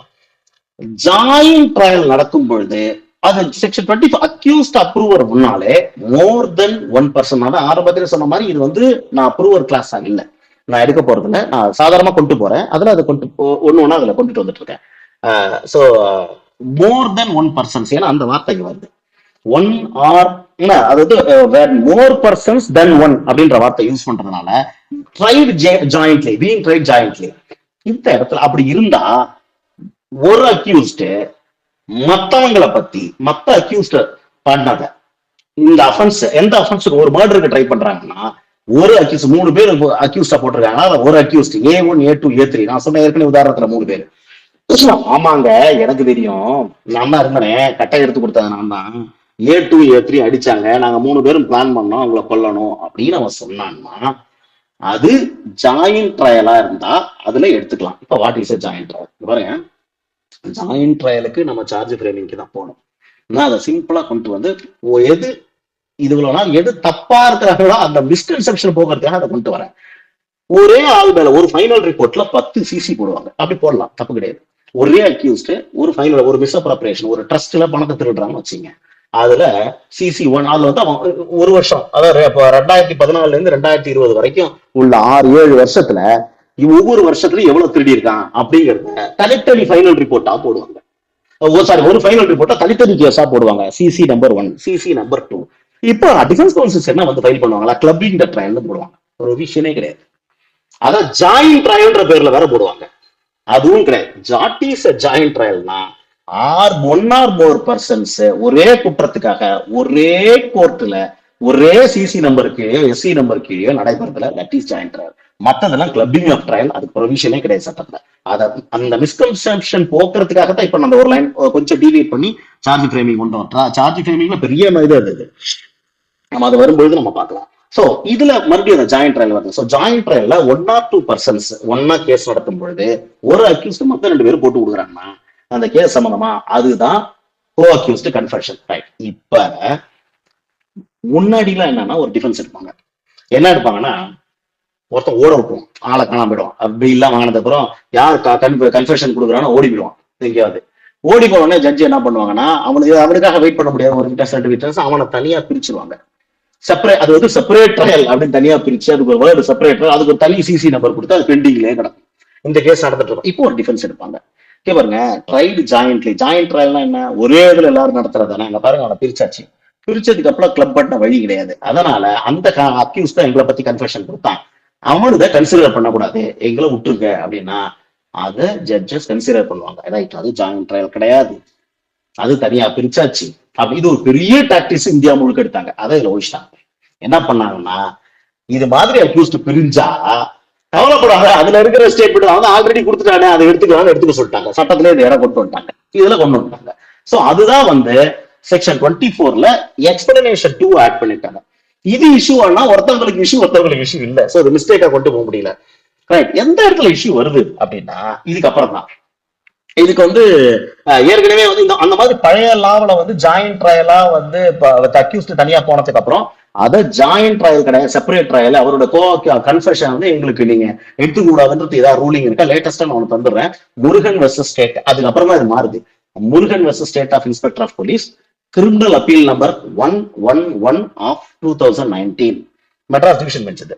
ஜாயிண்ட் ட்ரையல் நடக்கும் பொழுது அது செக்ஷன் 24 அக்யூஸ்ட் அப்ரூவர் முன்னாலே மோர் தென் 1%. அதான் ஆரம்பத்தில் சொன்ன மாதிரி இது வந்து நான் அப்ரூவர் கிளாஸ் இல்ல, நான் எடுக்க போறது இல்லை, நான் சாதாரணமா கொண்டு போறேன், அதுல அதை கொண்டு ஒண்ணு அதுல கொண்டுட்டு வந்துட்டு இருக்கேன். சோ மோர் தென் 1%, ஏன்னா அந்த வார்த்தைக்கு வருது 1 ஆர், அதாவது மோர் பர்சன்ஸ் தென் 1 அப்படின்ற வார்த்தை யூஸ் பண்றதுனால tried jointly, being tried jointly. இந்த இடத்துல அப்படி இருந்தா ஒரு அக்யூஸ்ட் மத்தவங்களை பத்தி மத்த அக்யூஸ்ட் பண்ணாத இந்த அஃபென்ஸ், எந்த அஃபென்ஸுக்கு ஒரு மர்டருக்கு ட்ரை பண்றாங்கன்னா ஒரு அக்யூஸ்ட் 3 பேர் அக்யூஸ்டா போட்டிருக்காங்க, ஒரு அக்யூஸ்ட் A1 A2 A3. நான் சொன்ன ஏற்கனவே உதாரணத்துல 3 பேர். ஆமாங்க எனக்கு தெரியும், நான் தான் இருந்தேன், கட்டை எடுத்து கொடுத்தது நான் தான், A2 A3 அடிச்சாங்க, நாங்க 3 பேரும் பிளான் பண்ணோம் அவங்கள கொல்லணும் அப்படின்னு அவன் சொன்னான்னா அது ஜாயிண்ட் ட்ரையலா இருந்தா அதுல எடுத்துக்கலாம். இப்ப வாட் இஸ் ஜாயிண்ட் ட்ரையல் பாருங்க. ஜாயிண்ட் ட்ரையலுக்கு நம்ம சார்ஜ் ஃப்ரேமிங்க்கு தான் போகணும். நான் அதை சிம்பிளா கொண்டு வந்து எது இவ்வளவு நாள் எது தப்பா இருக்கிறாங்களோ அந்த மிஸ்கன்செப்ஷன் போகிறதுக்காக அதை கொண்டு வரேன். ஒரே ஆள் மேல ஒரு ஃபைனல் ரிப்போர்ட்ல 10 சிசி போடுவாங்க, அப்படி போடலாம், தப்பு கிடையாது. ஒரே அக்யூஸ்ட் ஒரு ஃபைனல் ஒரு மிஸ்அப்ராப்ரியேஷன் ஒரு ட்ரஸ்ட்ல பணத்தை திருடுறாங்கன்னு வச்சுங்க, அதுல சிசி 1 அதுல வந்து அவன் ஒரு வருஷம், அதாவது இப்போ 2014 இருந்து 2020 வரைக்கும் உள்ள 6-7 வருஷத்துல ஒவ்வொரு வருஷத்துலயும் எவ்வளவு திருடி இருக்கான் அப்படிங்கறத தனித்தனி ஃபைனல் ரிப்போர்ட்டா போடுவாங்க. ஒரு ஃபைனல் ரிப்போர்ட்டா தனித்தனி கேஸா போடுவாங்க. CC number 1, CC number 2. இப்போ டிஃபென்ஸ் கவுன்சில்ஸ் என்ன வந்து ஃபைல் பண்ணுவாங்களா, கிளப்பிங் த ட்ரையல்னு போடுவாங்க. ஒரு விஷயமே கிடையாது. அதான் ஜாயிண்ட் ட்ரையல்ன்ற பேர்ல வேற போடுவாங்க. அதுவும் கிடையாது. ஜாட் இஸ் ஜாயிண்ட் ட்ரையல்னா ஒன் ஆர் மோர் பர்சன்ஸ் ஒரே குற்றத்துக்காக ஒரே கோர்ட்ல ஒரே சிசி நம்பருக்கு எஸ்சி நம்பருக்கு நடைபெறதுல தட் இஸ் ஜாயிண்ட் ட்ரையல். மற்றதெல்லாம் கிளப்பிங் ஆஃப் ட்ரையல், அதுக்கு ப்ரொவிஷனே கிடையாது சட்டத்துல. அந்த மிஸ்கன்செப்ஷன் போக்குறதுக்காக தான் இப்ப நம்ம ஒரு லைன் கொஞ்சம் டீவியேட் பண்ணி சார்ஜ் ஃப்ரேமிங் கொண்டு வரோம். சார்ஜ் ஃப்ரேமிங்ல பெரிய இது அது, நம்ம அது வரும்பொழுது நம்ம பார்க்கலாம். சோ இதுல மறுபடியும் அந்த ஜாயிண்ட் ட்ரையல் வருது. சோ ஜாயிண்ட் ட்ரையல்ல 1 or 2 பர்சன்ஸ் ஒன்னா கேஸ் நடத்தும் பொழுது ஒரு அக்யூஸ்ட் மொத்தம் 2 பேரும் போட்டு கொடுக்குறாங்கன்னா அந்த கேஸ் சம்பந்தமா அதுதான் கோ அக்யூஸ்ட் கன்ஃபெஷன். ரைட். இப்ப முன்னாடி எல்லாம் என்னன்னா ஒரு டிஃபென்ஸ் எடுப்பாங்க. என்ன எடுப்பாங்கன்னா, ஒருத்தன் ஓட விட்டுருவோம், ஆளை காணாம போயிடுவான். அப்படி எல்லாம் வாங்கினது அப்புறம் யார் கன்ஃபெஷன் கொடுக்குறான்னு ஓடி போயிடுவான் எங்கேயாவது. ஓடி போனோடனே ஜட்ஜ் என்ன பண்ணுவாங்கன்னா, அவனுக்காக வெயிட் பண்ண முடியாது, ஒரு விட்னஸ் 2 விட்னஸ் அவனை தனியா பிரிச்சிருவாங்க. செப்பரேட், அது வந்து செப்பரேட் ட்ரையல் அப்படின்னு தனியா பிரிச்சு அதுக்கு ஒரு வேர்டு செப்பரேட், அதுக்கு ஒரு தனி சிசி நம்பர் கொடுத்து அது பெண்டிங்லேயே கிடக்கும். இந்த கேஸ் நடந்துட்டு இருக்கும். இப்போ ஒரு டிஃபென்ஸ் எடுப்பாங்க. பாருங்க, ட்ரைடு ஜாயிண்ட்லி. ஜாயிண்ட் ட்ரையல்னா என்ன, ஒரே இதுல எல்லாரும் நடத்துறதானே. அங்க பாருங்க, அவனை பிரிச்சாச்சு. பிரிச்சதுக்கு அப்புறம் கிளப் பண்ண வழி கிடையாது. அதனால அந்த அக்யூஸ் தான் எங்களை பத்தி கன்ஃபெஷன் கொடுத்தான், அவனுதை கன்சிடர் பண்ணக்கூடாது, எங்களை விட்டுருங்க அப்படின்னா அதை ஜட்ஜஸ் கன்சிடர் பண்ணுவாங்க. ரைட், அது ஜாயிண்ட் ட்ரையல் கிடையாது, அது தனியா பிரிச்சாச்சு. அப்ப இது ஒரு பெரிய டாக்டிக்ஸ் இந்தியா முழுக்க எடுத்தாங்க. அதை இதுல ஒழிச்சிட்டாங்க. என்ன பண்ணாங்கன்னா, இது மாதிரி அக்யூஸ்ட் பிரிஞ்சா கவலைப்படாத, அதுல இருக்கிற ஸ்டேட்மெண்ட் வந்து ஆல்ரெடி கொடுத்துட்டானே, அதை எடுத்துக்க சொல்லிட்டாங்க. சட்டத்திலே இதை இடம் கொண்டு வந்துட்டாங்க, இதுல கொண்டு வந்துட்டாங்க. சோ அதுதான் வந்து செக்ஷன் 24ல எக்ஸ்பிளனேஷன் 2 ஆட் பண்ணிட்டாங்க. இது இஷ்யூ ஆனா ஒருத்தவங்களுக்கு இஷ்யூ இல்ல. சோ இது மிஸ்டேக்கா கொண்டு போக முடியல. ரைட். எந்த இடத்துல இஷ்யூ வருது அப்படின்னா இதுக்கு அப்புறம் தான். இதுக்கு வந்து ஏற்கனவே வந்து அந்த மாதிரி பழைய லாவில வந்து ஜாயிண்ட் ட்ரையலா வந்து அக்யூஸ்ட் தனியா போனதுக்கு அப்புறம் அதை ஜாயிண்ட் ட்ரையல் கிடையாது, செப்பரேட் ட்ரையல். அவரோட கன்ஃபெஷன் வந்து எங்களுக்கு நீங்க எடுத்துக்கூடாதுன்றது ஏதாவது ரூலிங் இருக்கா? லேட்டஸ்டா நான் ஒன்று தந்துடுறேன். Murugan versus state. அதுக்கப்புறமா இது மாறுது. Murugan versus state of inspector of police, criminal appeal number 111 of 2019, Madras division bench. இது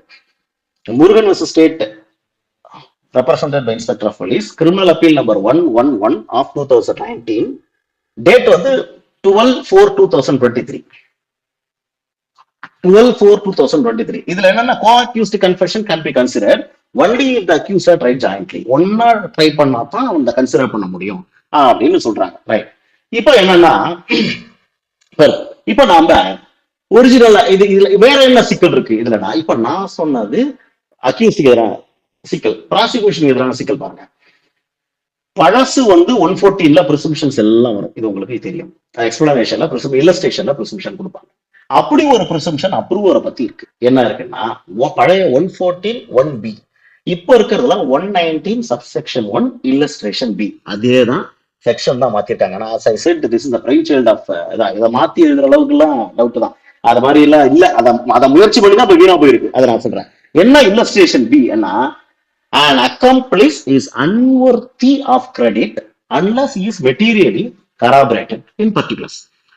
Murugan versus state represented by Inspector of Police, criminal appeal number 111 of 2019, date வந்து 12/4/2023. 12/4/2023. இதுல என்னன்னா, co-accused confession can be considered only if the accused are tried jointly. ஒன்னா try பண்ணா தான் அந்த consider பண்ண முடியும் அப்படின்னு சொல்றாங்க. ரைட். இப்போ என்னன்னா, இப்ப நாம ஒரிஜினல் இதுல வேற என்ன சிக்கல் இருக்கு இதுலனா, இப்ப நான் சொன்னது அக்யூஸ்டுக்கு எதிரான சிக்கல், ப்ராசிக்யூஷன் எதிரான சிக்கல். பாருங்க, பழசு வந்து 114ல பிரிசம்ஷன்ஸ் எல்லாம் வரும், இது உங்களுக்கு தெரியும். எக்ஸ்பிளனேஷன்ல இல்லஸ்ட்ரேஷன்ல பிரிசம்ஷன் கொடுப்பாங்க. அப்படி ஒரு பிரிசம்ஷன் அப்ரூவரை பத்தி இருக்கு. என்ன இருக்குன்னா, பழைய 114 1B, இப்ப இருக்கிறதுல 119 சப்செக்ஷன் 1 இல்லஸ்ட்ரேஷன் B, அதேதான் செக்ஷன் தான் மாத்திருக்காங்க. இதை மாத்தி எழுதுற அளவுக்கு எல்லாம் டவுட் தான். அது மாதிரி எல்லாம் இல்ல, அதை முயற்சி பண்ணி தான் வீணா போயிருக்கு. அதை நான் சொல்றேன். என்ன இல்லஸ்ட்ரேஷன் B என்ன, an accomplice is unworthy of credit unless he is materially corroborated in particulars.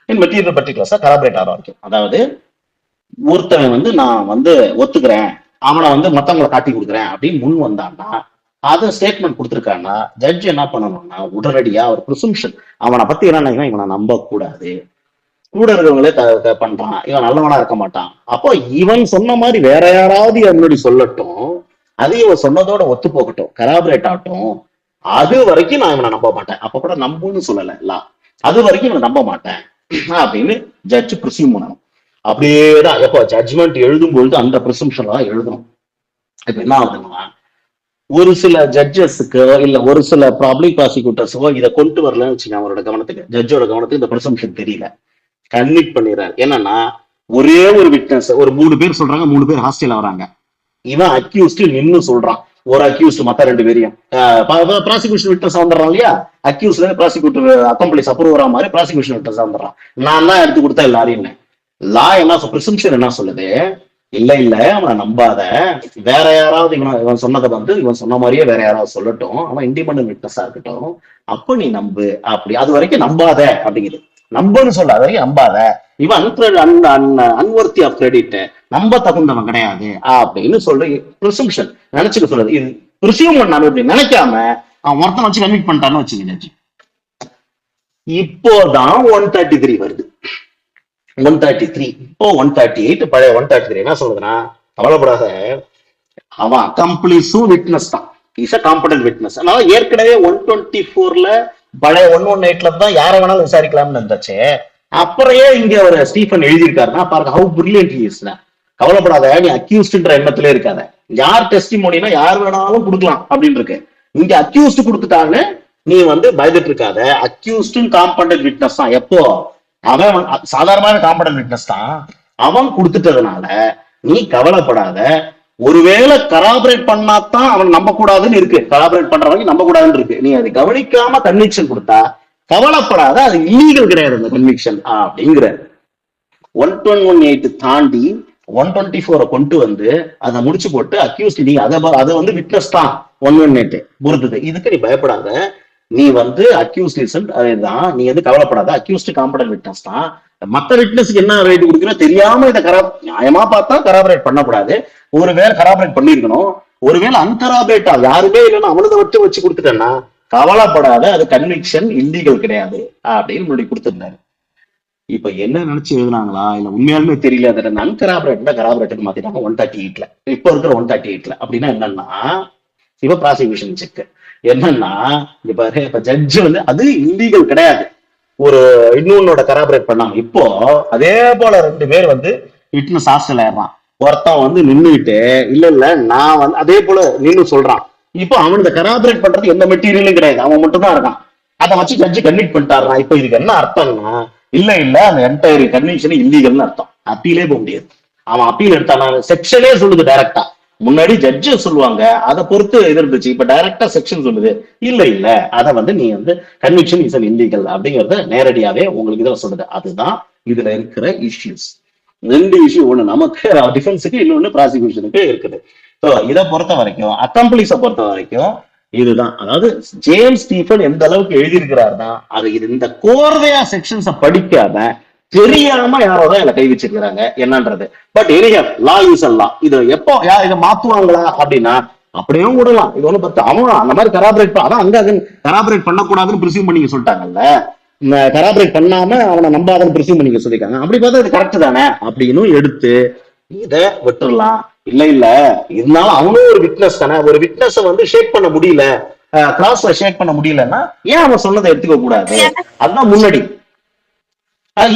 In material particulars corroborate ஆக வரைக்கும். அதாவது ஒருத்தவன் வந்து நான் வந்து ஒத்துக்கிறேன், அவனை வந்து மத்தவங்களை காட்டி கொடுக்குறேன் அப்படின்னு முன் வந்தான்னா, அதை ஸ்டேட்மெண்ட் கொடுத்துருக்காங்கன்னா ஜட்ஜ் என்ன பண்ணணும்னா உடனடியா ஒரு ப்ரிசம்ஷன், அவனை பத்தி என்ன நினைக்கிறேன், இவனை நம்ப கூடாது, கூட இருக்கிறவங்களே பண்றான், இவன் நல்லவனா இருக்க மாட்டான், அப்போ இவன் சொன்ன மாதிரி வேற யாராவது முன்னாடி சொல்லட்டும், அது இவன் சொன்னதோட ஒத்து போகட்டும், கராபரேட் ஆகட்டும், அது வரைக்கும் நான் இவனை நம்ப மாட்டேன். அப்ப கூட நம்புன்னு சொல்லல, அது வரைக்கும் இவனை நம்ப மாட்டேன் அப்படின்னு ஜட்ஜ் ப்ரிசியூம் பண்ணணும். அப்படியேதான் எப்போ ஜட்ஜ்மெண்ட் எழுதும்பொழுது அந்த ப்ரிசம்ஷன்ல தான் எழுதணும். இப்ப என்ன ஆகுதுன்னா, ஒரு சில ஜட்ஜஸ்க்கு இல்ல ஒரு சில பப்ளிக் ப்ராசிக்யூட்டர்ஸோ இதை கொண்டு வரலன்னு வச்சுக்கோங்க, அவரோட கவனத்துக்கு, ஜட்ஜோட கவனத்துக்கு இந்த ப்ரிசம்ஷன் தெரியல, கன்விக்ட் பண்ணிடுறாரு. என்னன்னா, ஒரே ஒரு விட்னஸ், ஒரு 3 பேர் சொல்றாங்க, 3 பேர் ஹாஸ்டல்ல வராங்க, இவன் அக்யூஸ்ட் நின்னு சொல்றான், ஒரு அக்யூஸ்ட் மத்த 2 பேரையும் ப்ராசிக்யூஷன் விட்னஸ் வந்துடுறான் இல்லையா, அக்யூஸ்ல ப்ராசிக்யூட்டர் அக்கம்ப்ளிஸ் அப்ரூவரா மாதிரி ப்ராசிக்யூஷன் விட்னஸ் வந்துடுறான், நான் தான் எடுத்து கொடுத்தா எல்லாரையும் லா என்ன பிரிசம்ஷன் என்ன சொல்லுது, இல்ல இல்ல அவனை நம்பாத, வேற யாராவது இவன் சொன்னதை வந்து இவன் சொன்ன மாதிரியே வேற யாராவது சொல்லட்டும், அவன் இண்டிபெண்டன்ட் விட்னஸா இருக்கட்டும், அப்ப நீ நம்பு. அப்படி அது வரைக்கும் நம்பாத அப்படிங்குது. நம்புன்னு சொல்ல, அது வரைக்கும் நம்பாத, இவன் அன்வர்த்தி ஆஃப் கிரெடிட், நம்ப தகுந்தவன் கிடையாது அப்படின்னு சொல்லி பிரிசம்ஷன் நினைச்சுக்க சொல்லுது. இது ப்ரிசியூம் பண்ணாம இப்படி நினைக்காம அவன் ஒருத்தன் வச்சு கன்விட் பண்ணிட்டான்னு வச்சுக்க. இப்போதான் 133 வருது. 133 இப்போ 138, பழைய 133 என்ன சொல்லுதுன்னா, கவலைப்படாத, அவன் அக்கம்ப்ளிஸும் விட்னஸ் தான், இஸ் அ காம்படன்ட் விட்னஸ். அதனால ஏற்கனவே 124ல பழைய 118ல தான் யாரை வேணாலும் விசாரிக்கலாம்னு இருந்தாச்சு. அப்புறையே இங்க ஒரு ஸ்டீஃபன் எழுதியிருக்காருன்னா பாருங்க, ஹவு பிரில்லியன்ட் ஹி இஸ். கவலைப்படாத, நீ அக்யூஸ்ட்ன்ற எண்ணத்திலே இருக்காத, யார் டெஸ்டிமோனினா யார் வேணாலும் கொடுக்கலாம் அப்படின்னு இருக்கு. இங்க அக்யூஸ்ட் கொடுத்துட்டாங்க, நீ வந்து பயந்துட்டு இருக்காத. அக்யூஸ்டும் காம்படன்ட் விட்னஸ் தான். எப்போ அவன் சாதாரணமான காம்படன்ட் விட்னஸ் தான், அவன் கொடுத்துட்டதுனால நீ கவலைப்படாத. ஒருவேளை கராபரேட் பண்ணாதான் அவன் நம்ப கூடாதுன்னு இருக்கு, கராபரேட் பண்றவங்க நம்ப கூடாதுன்னு இருக்கு. நீ அது கவனிக்காம கன்விக்ஷன் கொடுத்தா கவலைப்படாத, அது இல்லீகல் கிடையாது அந்த கன்விக்ஷன் அப்படிங்கிற. 118 தாண்டி 124 கொண்டு வந்து அதை முடிச்சு போட்டு அக்யூஸ்ட் நீ அதை வந்து விட்னஸ் தான் 118 பொறுத்தது. இதுக்கு நீ பயப்படாத, நீ வந்து அக்யூஸ்ட் லிசன்ட், அதேதான், நீ வந்து கவலைப்படாத, அக்யூஸ்ட் காம்படன்ட் விட்னஸ் தான். மத்த விட்னஸ்க்கு என்ன ரைட் கொடுக்கணும் தெரியாம இதை நியாயமா பார்த்தா கராபரேட் பண்ணக்கூடாது. ஒருவேளை கராபரேட் பண்ணிருக்கணும், ஒருவேளை அன்கராபரேட்டா யாருமே இல்லைன்னா அவனதை வச்சு கொடுத்துட்டேன்னா கவலைப்படாத, அது கன்விக்ஷன் இல்லீகல் கிடையாது அப்படின்னு முன்னாடி கொடுத்துருந்தாரு. இப்ப என்ன நினைச்சு எழுதுனாங்களா இல்ல உண்மையாலுமே தெரியல, அதை அன்கராபரேட் கராபரேட் மாத்திட்டாங்க 138ல. இப்ப இருக்கிற 138ல அப்படின்னா என்னன்னா, இப்ப ப்ராசிக்யூஷன் செக் என்னன்னா, இப்ப ஜட்ஜ் வந்து அது இல்லீகல் கிடையாது ஒரு இன்னொன்னோட கராபரேட் பண்ணாம. இப்போ அதே போல 2 பேர் வந்து விட்னஸ் ஹாஸ்டல் ஆயிடுறான். ஒருத்தன் வந்து நின்றுட்டு இல்ல இல்ல நான் வந்து அதே போல நின்று சொல்றான். இப்போ அவன் கராபரேட் பண்றது எந்த மெட்டீரியலும் கிடையாது, அவன் மட்டும் தான் இருக்கான். அதை வச்சு ஜட்ஜு கன்விக்ட் பண்ணிட்டாருனா இப்போ இதுக்கு என்ன அர்த்தம்னா, இல்ல இல்ல அந்த என்டையர் கன்விக்ஷன் இல்லீகல்னு அர்த்தம். அப்பீலே போக முடியாது. அவன் அப்பீல் எடுத்தான செக்ஷனே சொல்லுது டைரக்டா. முன்னாடி ஜட்ஜு சொல்லுவாங்க, அதை பொறுத்து இது இருந்துச்சு. இப்ப டைரக்டா செக்ஷன் சொல்லுது இல்ல இல்ல அதை வந்து நீ வந்து கன்விக்ஷன் இஸ் அன் இல்லீகல் அப்படிங்கறத நேரடியாவே உங்களுக்கு இதுல சொல்லுது. அதுதான் இதுல இருக்கிற இஷ்யூஸ். 2 இஷ்யூ, ஒண்ணு நமக்கு டிஃபென்ஸுக்கு, இன்னொன்னு ப்ராசிக்யூஷனுக்கு இருக்குது. ஸோ இதை பொறுத்த வரைக்கும் அக்கம்ப்ளிஸை பொறுத்த வரைக்கும் இதுதான். அதாவது ஜேம்ஸ் ஸ்டீஃபன் எந்த அளவுக்கு எழுதியிருக்கிறாருன்னா, அது இது இந்த கோர்வையா செக்ஷன்ஸை படிக்காம தெரியாம யாரோதான் இதுல கை வச்சிருக்கிறாங்க என்னன்றது. பட் எனியா லா யூஸ் லா, இது எப்போ இதை மாத்துவாங்களா அப்படின்னா அப்படியே விடலாம். இது ஒண்ணு பத்து அவன் அந்த மாதிரி கராபரேட் அதான் அங்க கராபரேட் பண்ணக்கூடாதுன்னு பிரிசியூம் பண்ணிக்க சொல்லிட்டாங்கல்ல, கராபரேட் பண்ணாம அவனை நம்பாதன்னு பிரிசியூம் பண்ணிக்க சொல்லிருக்காங்க. அப்படி பார்த்தா இது கரெக்ட் தானே அப்படின்னு எடுத்து இதை விட்டுறலாம். இல்ல இல்ல இருந்தாலும் அவனும் ஒரு விட்னஸ் தானே, ஒரு விட்னஸை வந்து ஷேக் பண்ண முடியல, கிராஸ்ல ஷேக் பண்ண முடியலன்னா ஏன் அவன் சொன்னதை எடுத்துக்க கூடாது, அதுதான் முன்னாடி.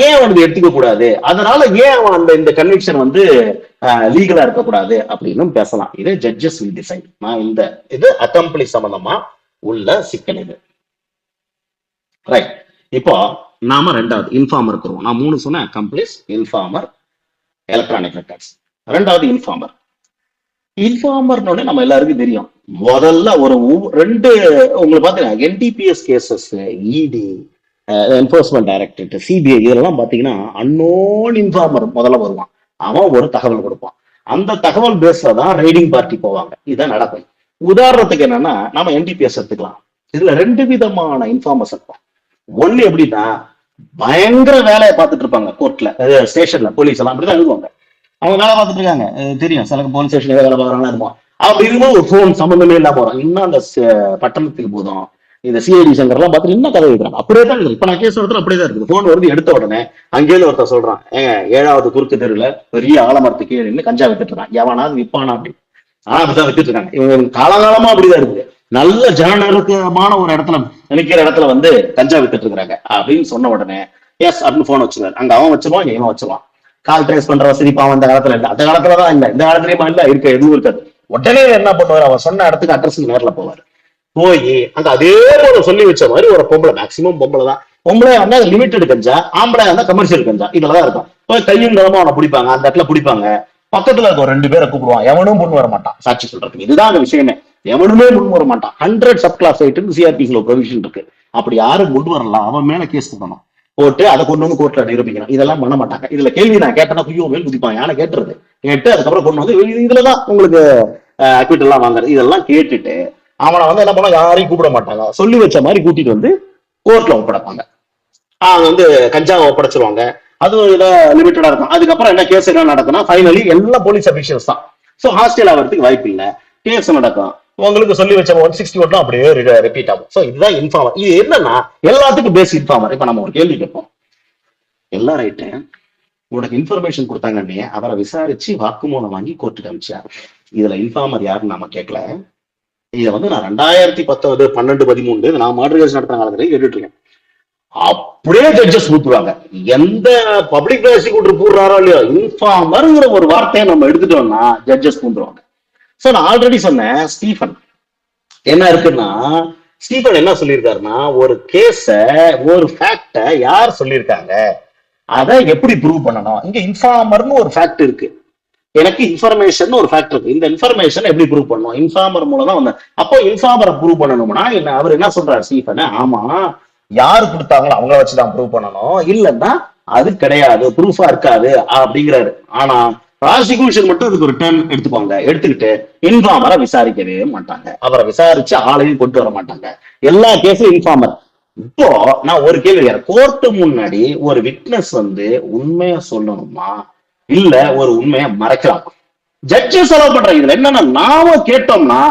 ஏன் அவனுக்கு எடுத்துக்க கூடாது, அதனால ஏன் அவன் அந்த இந்த கன்விக்ஷன் வந்து லீகலா இருக்கக்கூடாது அப்படின்னு பேசலாம். இது ஜட்ஜஸ் வில் டிசைட். நான் இந்த இது அக்கம்ப்ளி சம்பந்தமா உள்ள சிக்கல் இது. ரைட். இப்போ நாம 2வது இன்ஃபார்மர் இருக்கிறோம். நான் 3 சொன்னேன், அக்கம்ப்ளிஸ், இன்ஃபார்மர், எலக்ட்ரானிக் ரெக்கார்ட்ஸ். 2வது இன்ஃபார்மர். இன்ஃபார்மர்னு நம்ம எல்லாருக்கும் தெரியும். முதல்ல ஒரு 2 உங்களுக்கு பாத்தீங்கன்னா என்டிபிஎஸ் கேசஸ், இடி, என்போர்ஸ்மெண்ட் டைரக்டரேட், சிபிஐ இதெல்லாம் பாத்தீங்கன்னா அன்னோன் இன்ஃபார்மர் முதல்ல வருவான். அவன் ஒரு தகவல் கொடுப்பான். அந்த தகவல் பேஸ்ல தான் ரைடிங் பார்ட்டி போவாங்க. இதான் நடக்கும். உதாரணத்துக்கு என்னன்னா, நம்ம என்டிபிஎஸ் எடுத்துக்கலாம். இதுல 2 விதமான இன்ஃபார்மர்ஸ் இருப்பான். ஒண்ணு எப்படின்னா, பயங்கர வேலையை பார்த்துட்டு இருப்பாங்க கோர்ட்ல, ஸ்டேஷன்ல, போலீஸ் எல்லாம் அப்படிதான் எழுதுவாங்க. அவங்க வேலை பார்த்துட்டு இருக்காங்க, தெரியும் சில போலீஸ் ஸ்டேஷன்ல வேலை பார்க்கறாங்களா இருக்கும். அப்படி இருக்கும்போது ஒரு போன் சம்பந்தமே இல்லாம போறோம். இன்னும் அந்த பட்டணத்துக்கு போதும் இந்த சிஐடி சங்கர் எல்லாம் பார்த்துட்டு இன்னும் கதை வைக்கிறாங்க. அப்படியே தான் இருக்குது. இப்ப நான் கேஸ் ஒருத்தர் அப்படியே தான் இருக்குது. போன் வருது, எடுத்த உடனே அங்கேயிருந்து ஒருத்தர் சொல்றான், 7வது குறுக்கு தெருவில் பெரிய ஆலமரத்துக்கு கீழே கஞ்சா வித்துட்டு இருக்கான், எவனாவது விற்பானா அப்படின்னு. ஆனா அப்படிதான் வித்துட்டு இருக்காங்க. இவங்க காலகாலமா அப்படிதான் இருக்குது. நல்ல ஜனநடுக்கமான ஒரு இடத்துல நினைக்கிற இடத்துல வந்து கஞ்சா வித்துட்டு இருக்கிறாங்க அப்படின்னு சொன்ன உடனே எஸ் அப்படின்னு போன் வச்சுருவாரு. அங்க அவன் வச்சிருவான், இவன் வச்சிருவான். கால் ட்ரேஸ் பண்ற வசதி பாவம் அந்த காலத்துல இல்ல, அந்த காலத்துலதான் இல்ல, இந்த காலத்துலயுமா இல்ல, இருக்க எதுவும் இருக்காது. உடனே என்ன பண்ணுவாரு, அவன் சொன்ன இடத்துக்கு அட்ரஸுக்கு நேரில் போவாரு. போய் அங்க அதே போல சொல்லி வச்ச மாதிரி ஒரு பொம்பளை, மேக்சிமம் பொம்பளை தான், பொம்பளை வந்தா லிமிட்டெட் கஞ்சா, ஆம்பளை வந்தா கமர்ஷியல் கஞ்சா, இதுலதான் இருக்கும். போய் கையும் தரமா அவனை பிடிப்பாங்க, அந்த இடத்துல பிடிப்பாங்க. பக்கத்துல இருக்க 2 பேரை கூப்பிடுவான், எவனும் முன் வர மாட்டான் சாட்சி சொல்றதுக்கு. இதுதான் அந்த விஷயமே, எவனுமே முன் வர மாட்டான். 100 சப் கிளாஸ் ஐட்டு சிஆர்பிஸ்ல ப்ரொவிஷன் இருக்கு. அப்படி யாரும் முன் வரலாம், அவன் மேல கேஸ் கொடுக்கணும். போட்டு அதை கொண்டு வந்து கோர்ட்ல நிரூபிக்கணும். இதெல்லாம் பண்ண மாட்டாங்க. இதுல கேள்வி நான் கேட்டேன்னா ஐயோ மேல் குதிப்பான், யானை கேட்டுறது கேட்டு அதுக்கப்புறம் கொண்டு வந்து இதுலதான் உங்களுக்கு அக்விட் எல்லாம் வாங்குறது. இதெல்லாம் கேட்டுட்டு அவனை வந்து என்ன பண்ண, யாரையும் கூப்பிட மாட்டாங்க, சொல்லி வச்ச மாதிரி கூட்டிட்டு வந்து கோர்ட்ல ஒப்படைப்பாங்க. வந்து கஞ்சாவை ஒப்படைச்சிருவாங்க. அது இதை லிமிட்டடா இருக்கும். அதுக்கப்புறம் என்ன கேஸ் என்ன நடக்கும்னா ஃபைனலி எல்லாம் போலீஸ் அபிஷியல்ஸ் தான். ஸோ ஹாஸ்டல் ஆகிறதுக்கு வாய்ப்பு இல்லை, கேஸ் நடக்கும். உங்களுக்கு சொல்லி வச்ச 161 அப்படியே ரிப்பீட் ஆகும். ஸோ இதுதான் இன்ஃபார்மர். இது என்னன்னா எல்லாத்துக்கும் பேஸ் இன்ஃபார்மர். இப்ப நம்ம ஒரு கேள்வி கேட்போம், எல்லா ரைட்டு உனக்கு இன்ஃபர்மேஷன் கொடுத்தாங்கன்னே அவரை விசாரிச்சு வாக்குமூலம் வாங்கி கோர்ட்டுக்கு அனுப்பிச்சார். இதுல இன்ஃபார்மர் யாருன்னு நாம கேட்கல. இதை வந்து நான் 2019, 12, 13 நான் மர்டர் கேஸ் நடத்துற காலத்துல கேட்டுட்டு இருக்கேன். அப்படியே ஜட்ஜஸ் ஊத்துவாங்க. எந்த பப்ளிக் ப்ராசிக்யூட்டர் கூடுறாரோ இல்லையோ, இன்ஃபார்மர்ங்கிற ஒரு வார்த்தையை நம்ம எடுத்துட்டோம்னா ஜட்ஜஸ் கூந்துருவாங்க. சோ நான் ஆல்ரெடி சொன்னேன், ஸ்டீஃபன் என்ன இருக்குன்னா, ஸ்டீஃபன் என்ன சொல்லியிருக்காருன்னா, ஒரு கேஸ ஒரு ஃபேக்ட யார் சொல்லியிருக்காங்க அதை எப்படி ப்ரூவ் பண்ணணும். இங்க இன்ஃபார்மர்னு ஒரு ஃபேக்ட் இருக்கு, எனக்கு இன்ஃபர்மேஷன் ஒரு ஃபேக்ட் இருக்கு. இந்த இன்ஃபர்மேஷன் எப்படி ப்ரூவ் பண்ணணும், இன்ஃபார்மர் மூலம் தான் வந்தேன். அப்போ இன்ஃபார்மரை ப்ரூவ் பண்ணணும்னா என்ன, அவர் என்ன சொல்றாரு ஸ்டீஃபன், ஆமா யாரு கொடுத்தாங்களோ அவங்கள வச்சுதான் ப்ரூவ் பண்ணணும், இல்லைன்னா அது கிடையாது, ப்ரூஃபா இருக்காது அப்படிங்கிறாரு. ஆனா ப்ராசிக்யூஷன் மட்டும் அதுக்கு ஒரு டர்ன் எடுத்துப்பாங்க, எடுத்துக்கிட்டு இன்ஃபார்மரை விசாரிக்கவே மாட்டாங்க, அவரை விசாரிச்சு ஆளையும் கொண்டு வர மாட்டாங்க. எல்லா கேஸும் இன்ஃபார்மர். இப்போ நான் ஒரு கேள்வி கேட்கிறேன், கோர்ட்டு முன்னாடி ஒரு விட்னஸ் வந்து உண்மையை சொல்லணுமா இல்ல ஒரு உண்மையை மறைக்கலாம்? ஜட்ஜஸ் அலோவ் பண்றாங்க. இதுல என்னன்னா, நாம கேட்டோம்னா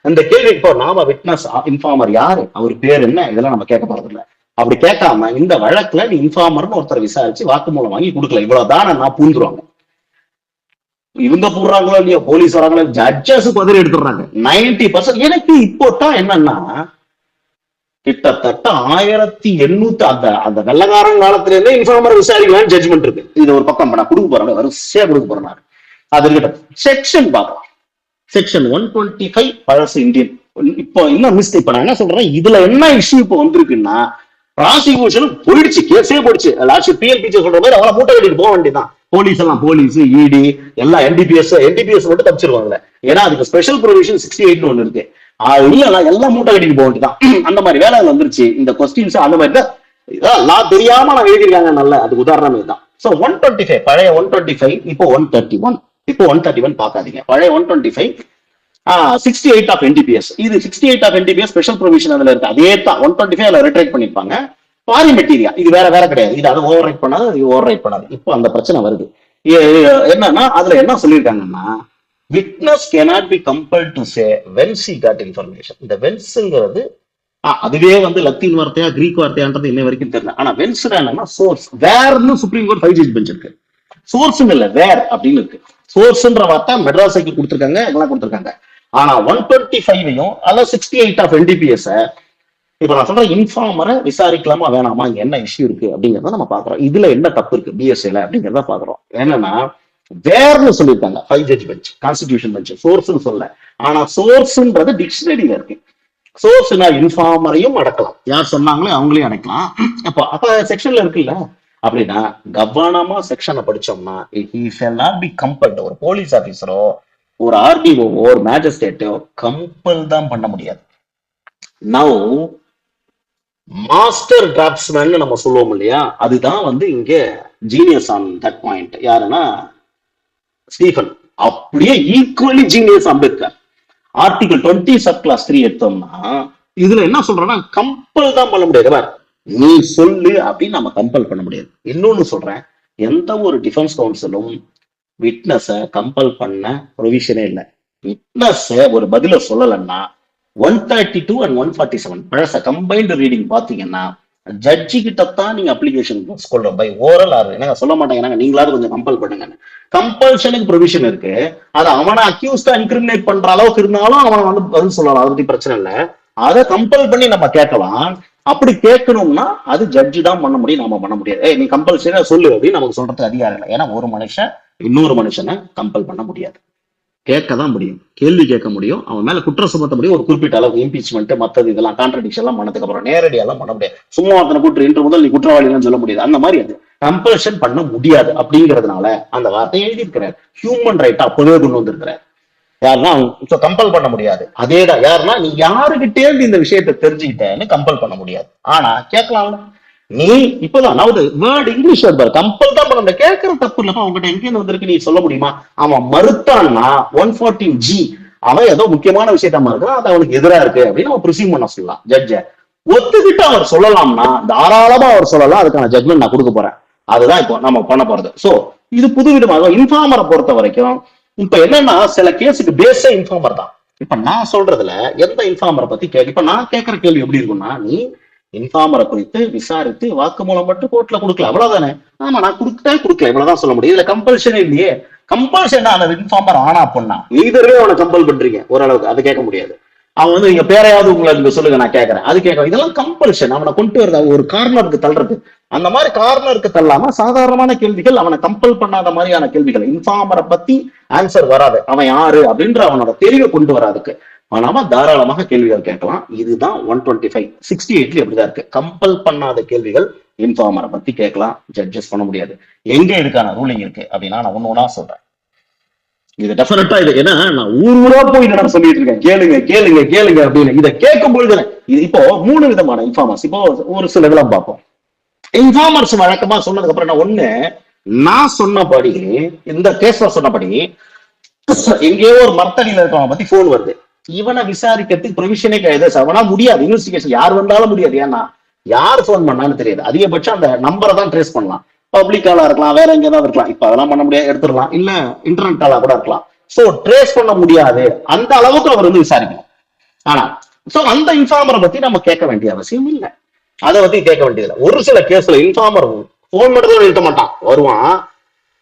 இந்த கேள்வி, இப்போ நாம விட்னஸ் இன்ஃபார்மர் யாரு, அவர் பேர் என்ன, இதெல்லாம் நம்ம கேட்க போறது இல்ல. அப்படி கேட்காம இந்த வழக்குல நீ இன்ஃபார்மர்னு ஒருத்தர் விசாரிச்சு வாக்குமூலம் வாங்கி கொடுக்கல, இவ்வளவுதான் நான் பூந்துருவாங்க. இவங்க போடுறாங்களோ இல்லையோ, போலீஸ் வராங்களோ, ஜட்ஜஸ் பதில் எடுத்துடுறாங்க 90%. எனக்கு இப்போதான் என்னன்னா, கிட்டத்தட்ட 1800 அந்த அந்த வெள்ளக்காரன் காலத்துல இருந்தே இன்ஃபார்மர் விசாரிக்கலாம் ஜட்ஜ்மெண்ட் இருக்கு. இது ஒரு பக்கம் நான் கொடுக்க போறேன், வரிசையா கொடுக்க போறேன். அது இருக்கட்டும், செக்ஷன் பார்க்கலாம். செக்ஷன் 125 பழசு இந்தியன். இப்போ இன்னும் மிஸ்டேக். இப்ப நான் என்ன சொல்றேன், இதுல என்ன இஷ்யூ இப்போ வந்திருக்குன்னா, ப்ராசிக்யூஷன் போயிடுச்சு, கேஸே போயிடுச்சு. லாஸ்ட் பிஎல்பிஜி சொல்ற மாதிரி அவங்கள மூட்டை கட்டிட்டு போக வேண்டியதான். போலீஸ் எல்லாம், போலீஸ் இடி எல்லாம் என்டிபிஎஸ் மட்டும் தப்பிச்சிருவாங்க. ஏன்னா அதுக்கு ஸ்பெஷல் ப்ரொவிஷன் 68 ஒண்ணு இருக்கு. இல்ல எல்லாம் மூட்டை கட்டிட்டு போக வேண்டியதான். அந்த மாதிரி வேலை வந்துருச்சு. இந்த கொஸ்டின்ஸ் அந்த மாதிரி தான் லா தெரியாம நான் எழுதிருக்காங்க. நல்ல அதுக்கு உதாரணம் இதுதான். சோ 125 பழைய 125, இப்போ 131. இப்போ 131 பாக்காதீங்க, பழைய 125 68 ஆஃப் என்டிபிஎஸ். இது 68 ஆஃப் என்டிபிஎஸ் ஸ்பெஷல் ப்ரொவிஷன் அதுல இருக்கு. அதே தான் 125 ரிட்ரைட் பண்ணிருப்பாங்க. பாரி மெட்டீரியா இது வேற வேற கிடையாது. இது அதை ஓவர் ரைட் பண்ணாது, இது ஓவர் ரைட் பண்ணாது. இப்போ அந்த பிரச்சனை வருது. என்னன்னா அதுல என்ன சொல்லியிருக்காங்கன்னா, witness cannot be compelled to say whence he got information. இந்த வென்ஸ்ங்கிறது அதுவே வந்து லத்தீன் வார்த்தையா கிரீக் வார்த்தையான்றது இன்ன வரைக்கும் தெரியல. ஆனா வென்ஸ் என்னன்னா சோர்ஸ். வேர்னு சுப்ரீம் கோர்ட் 5 ஜட்ஜ் பெஞ்ச் இருக்கு. சோர்ஸ் இல்ல, வேர் அப்படின்னு இருக்கு. சோர்ஸ்ன்ற வார்த்தை மெட்ராஸ் சைக்கிள் கொடுத்துருக்காங்க, எல்லாம் கொடுத்துருக்காங்க. ஆனா 125ஐயும் அதாவது 68 ஆஃப் என்டிபிஎஸ் இப்ப நான் சொல்றேன், இன்ஃபார்மரை விசாரிக்கலாமா வேணாமா, இங்க என்ன இஷ்யூ இருக்கு அப்படிங்கறத நம்ம பாக்குறோம். இதுல என்ன தப்பு இருக்கு பிஎஸ்ஏல அப்படிங்கறத பாக்குறோம். என்னன்னா வேர்னு சொல்லியிருக்காங்க 5 ஜட்ஜ் பெஞ்ச், கான்ஸ்டிடியூஷன் பெஞ்ச், சோர்ஸ்னு சொல்ல. ஆனா சோர்ஸ்ன்றது டிக்ஷனரியில இருக்கு. சோர்ஸ்னா இன்ஃபார்மரையும் அடக்கலாம், யார் சொன்னாங்களோ அவங்களையும் அடக்கலாம். அப்ப செக்ஷன்ல இருக்குல்ல. அப்படின்னா கவனமா செக்ஷனை படிச்சோம்னா, he shall not be compelled. ஒரு போலீஸ் ஆபீசரோ ஒரு ஆர்டிஓ ஒரு மேஜிஸ்ட்ரேட்டோ கம்பல் தான் பண்ண முடியாது. நவ் மாஸ்டர் டிராப்ட்ஸ்மேன் நம்ம சொல்லுவோம் இல்லையா, அதுதான் வந்து இங்க ஜீனியஸ் ஆன் தட் பாயிண்ட். யாருன்னா ஸ்டீஃபன். அப்படியே equally genius Ambedkar. Article 20 sub clause 3 எடுத்தோம்னா இதுல என்ன சொல்றேன்னா, கம்பல் தான் பண்ண முடியாது. நீ சொல்லு அப்படின்னு நம்ம கம்பல் பண்ண முடியாது. இன்னொன்னு சொல்றேன், எந்த ஒரு டிஃபென்ஸ் கவுன்சிலும் விட்னஸ கம்பல் பண்ண ப்ரொவிஷனே இல்லை. விட்னஸ் ஒரு பதில சொல்லலைன்னா 132 and 147 பழச கம்பைன்டு ரீடிங் பாத்தீங்கன்னா, ஜட்ஜி கிட்டத்தான் நீங்க அப்ளிகேஷன் கொள்ற பை ஓரல் ஆர் என்ன சொல்ல மாட்டாங்க, நீங்களாவது கொஞ்சம் கம்பல் பண்ணுங்க. கம்பல்ஷனுக்கு ப்ரொவிஷன் இருக்கு. அதை அவனை அக்யூஸ்டா இன்கிரிமினேட் பண்ற அளவுக்கு இருந்தாலும் அவனை வந்து பதில் சொல்லலாம், அதை பத்தி பிரச்சனை இல்லை. அதை கம்பல் பண்ணி நம்ம கேட்கலாம். அப்படி கேட்கணும்னா அது ஜட்ஜி தான் பண்ண முடியும், நாம பண்ண முடியாது. நீ கம்பல்சரியா சொல்லு அப்படின்னு நமக்கு சொல்றதுக்கு அதிகாரம் இல்லை. ஏன்னா ஒரு மனுஷன் இன்னொரு மனுஷனை கம்பல் பண்ண முடியாது, கேட்க தான் முடியும், கேள்வி கேட்க முடியும், அவன் மேல குற்றம் சுமத்த முடியும். ஒரு குறிப்பிட்ட அளவு இம்பீச்மெண்ட் மற்றது இதெல்லாம் கான்ட்ரடிக்ஷன் எல்லாம் பண்ணதுக்கு அப்புறம் நேரடியெல்லாம் பண்ண முடியாது. சும்மா அத்தனை கூட்டு இன்று முதல் நீ குற்றவாளின்னு சொல்ல முடியாது. அந்த மாதிரி அது கம்பல்ஷன் பண்ண முடியாது. அப்படிங்கிறதுனால அந்த வார்த்தையை எழுதியிருக்கிறார். ஹியூமன் ரைட்டா அப்பவே கொண்டு வந்திருக்கிறார். யாருன்னா கம்பல் பண்ண முடியாது. அதேதான் யாருன்னா, நீ யாருகிட்டே இந்த விஷயத்தை தெரிஞ்சுக்கிட்டேன்னு கம்பல் பண்ண முடியாது. ஆனா கேட்கலாம்ல, நீ இப்பதான் நான் வேர்ட் இங்கிலீஷ் பாரு, கம்பல் தான் பண்ண கேட்கற தப்பு இல்லப்பா. உங்ககிட்ட எங்கேருந்து வந்திருக்கு நீ சொல்ல முடியுமா? அவன் மறுத்தான்னா 114G அவன் ஏதோ முக்கியமான விஷயத்த மறுக்கிறான், அது அவனுக்கு எதிரா இருக்கு அப்படின்னு அவன் ப்ரிசீவ் பண்ண சொல்லலாம். ஜட்ஜ ஒத்துக்கிட்டு அவர் சொல்லலாம்னா தாராளமா அவர் சொல்லலாம், அதுக்கான ஜட்மெண்ட் நான் கொடுக்க போறேன். அதுதான் இப்போ நம்ம பண்ண போறது. சோ இது புதுவிதமாக இன்ஃபார்மரை பொறுத்த வரைக்கும் இப்ப என்னன்னா சில கேஸுக்கு பேஸே இன்ஃபார்மர் தான். இப்ப நான் சொல்றதுல எந்த இன்ஃபார்மரை பத்தி இப்ப நான் கேட்கிற கேள்வி எப்படி இருக்கும்னா, நீ இன்ஃபார்மரை குறித்து விசாரித்து வாக்குமூலம் மட்டும் கோர்ட்ல கொடுக்கல, அவ்வளவுதானே? ஆமா, நான் கொடுக்கல, இவ்வளவுதான் சொல்ல முடியும். இதுல கம்பல்ஷன் இல்லையே. கம்பல்ஷன் அந்த இன்ஃபார்மர் ஆனா பொண்ணா இதவே அவனை கம்பல் பண்றீங்க ஓரளவுக்கு, அது கேட்க முடியாது. அவன் வந்து நீங்க பேரையாவது உங்களுக்கு சொல்லுங்க நான் கேட்கறேன், அது கேட்க. இதெல்லாம் கம்பல்ஷன். அவனை கொண்டு வரது ஒரு கார்னருக்கு தள்ளுறது. அந்த மாதிரி கார்னருக்கு தள்ளாம சாதாரணமான கேள்விகள், அவனை கம்பல் பண்ணாத மாதிரியான கேள்விகள், இன்ஃபார்மரை பத்தி ஆன்சர் வராது, அவன் யாரு அப்படின்ற அவனோட தெளிவை கொண்டு வராதுக்கு நாம தாராளமாக கேள்விகள் கேட்கலாம். இதுதான் 125 68 அப்படிதான் இருக்கு. கம்பல் பண்ணாத கேள்விகள் இன்ஃபார்மரை பத்தி கேட்கலாம், ஜட்ஜஸ் பண்ண முடியாது. எங்க இதுக்கான ரூலிங் இருக்கு அப்படின்னா நான் ஒண்ணு சொல்றேன். இது டெஃபினட்டா இது ஏன்னா நான் ஊரா போய் நான் சொல்லிட்டு இருக்கேன், கேளுங்க கேளுங்க கேளுங்க அப்படின்னு. இதை கேட்கும் பொழுது இது இப்போ 3 விதமான இன்ஃபார்மர்ஸ் இப்போ ஒரு சில இதெல்லாம் பார்ப்போம். இன்ஃபார்மர்ஸ் வழக்கமா சொன்னதுக்கு அப்புறம் என்ன ஒண்ணு, நான் சொன்னபடி இந்த கேஸ்ல சொன்னபடி எங்கேயோ ஒரு மரத்தடியில இருக்கவங்க பத்தி போன் வருது, இவனை விசாரிக்கிறதுக்கு ப்ரொவிஷனே கிடையாது. அவனா முடியாது, இன்வெஸ்டிகேஷன் யார் வந்தாலும் முடியாது. ஏன்னா யார் போன் பண்ணான்னு தெரியாது. அதிகபட்சம் அந்த நம்பரை தான் ட்ரேஸ் பண்ணலாம். பப்ளிக் காலா இருக்கலாம், வேற எங்கேயாவது இருக்கலாம். இப்ப அதெல்லாம் பண்ண முடியாது, எடுத்துடலாம். இல்ல இன்டர்நெட் காலா கூட இருக்கலாம். சோ ட்ரேஸ் பண்ண முடியாது, அந்த அளவுக்கு அவர் வந்து விசாரிக்கணும். ஆனா சோ அந்த இன்ஃபார்மரை பத்தி நம்ம கேட்க வேண்டிய அவசியம் இல்லை, அதை பத்தி கேட்க வேண்டியதில்லை. ஒரு சில கேஸ்ல இன்ஃபார்மர் போன் மட்டும் எழுத மாட்டான், வருவான்,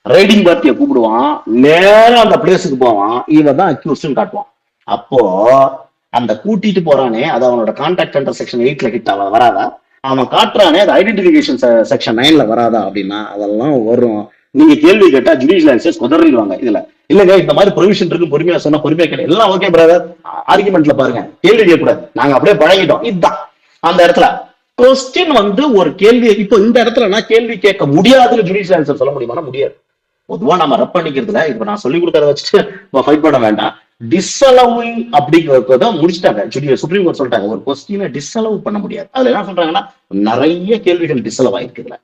ரைடிங் பார்ட்டியை கூப்பிடுவான், நேரம் அந்த பிளேஸுக்கு போவான், இவன் தான் அக்யூஸ்ட்னு காட்டுவான். அப்போ அந்த கூட்டிட்டு போறானே அது அவனோட கான்டாக்ட் அண்டர் செக்ஷன் 8ல கிட்ட வராதா? அவன் காட்டுறானே அது ஐடென்டிபிகேஷன் செக்ஷன் 9ல வராதா அப்படின்னா அதெல்லாம் வரும். நீங்க கேள்வி கேட்டா ஜுடிஷியல் ஆன்சர்ஸ் குதறிடுவாங்க. இதுல இல்லங்க இந்த மாதிரி ப்ரொவிஷன் இருக்கு, பொறுமையா சொன்னா பொறுமையா கேட்க எல்லாம் ஓகே பிரதர், ஆர்குமெண்ட்ல பாருங்க, கேள்வி கேட்கக்கூடாது, நாங்க அப்படியே பழகிட்டோம். இதுதான் அந்த இடத்துல கொஸ்டின் வந்து ஒரு கேள்வி. இப்போ இந்த இடத்துல நான் கேள்வி கேட்க முடியாதுன்னு ஜுடிஷியல் ஆன்சர் சொல்ல முடியுமா? முடியாது. பொதுவா நம்ம ரப் பண்ணிக்கிறதுல இப்ப நான் சொல்லி கொடுக்கறத வச்சுட்டு ஃபைட் பண்ண வேண்டாம். டிஸ்அலவிங் அப்படிங்கறத முடிச்சுட்டாங்க, சுப்ரீம் கோர்ட் சொல்லிட்டாங்க, ஒரு கொஸ்டினை டிஸ்அலவ் பண்ண முடியாது. அதுல என்ன சொல்றாங்கன்னா நிறைய கேள்விகள் டிஸ்அலவ் ஆயிருக்குதுல.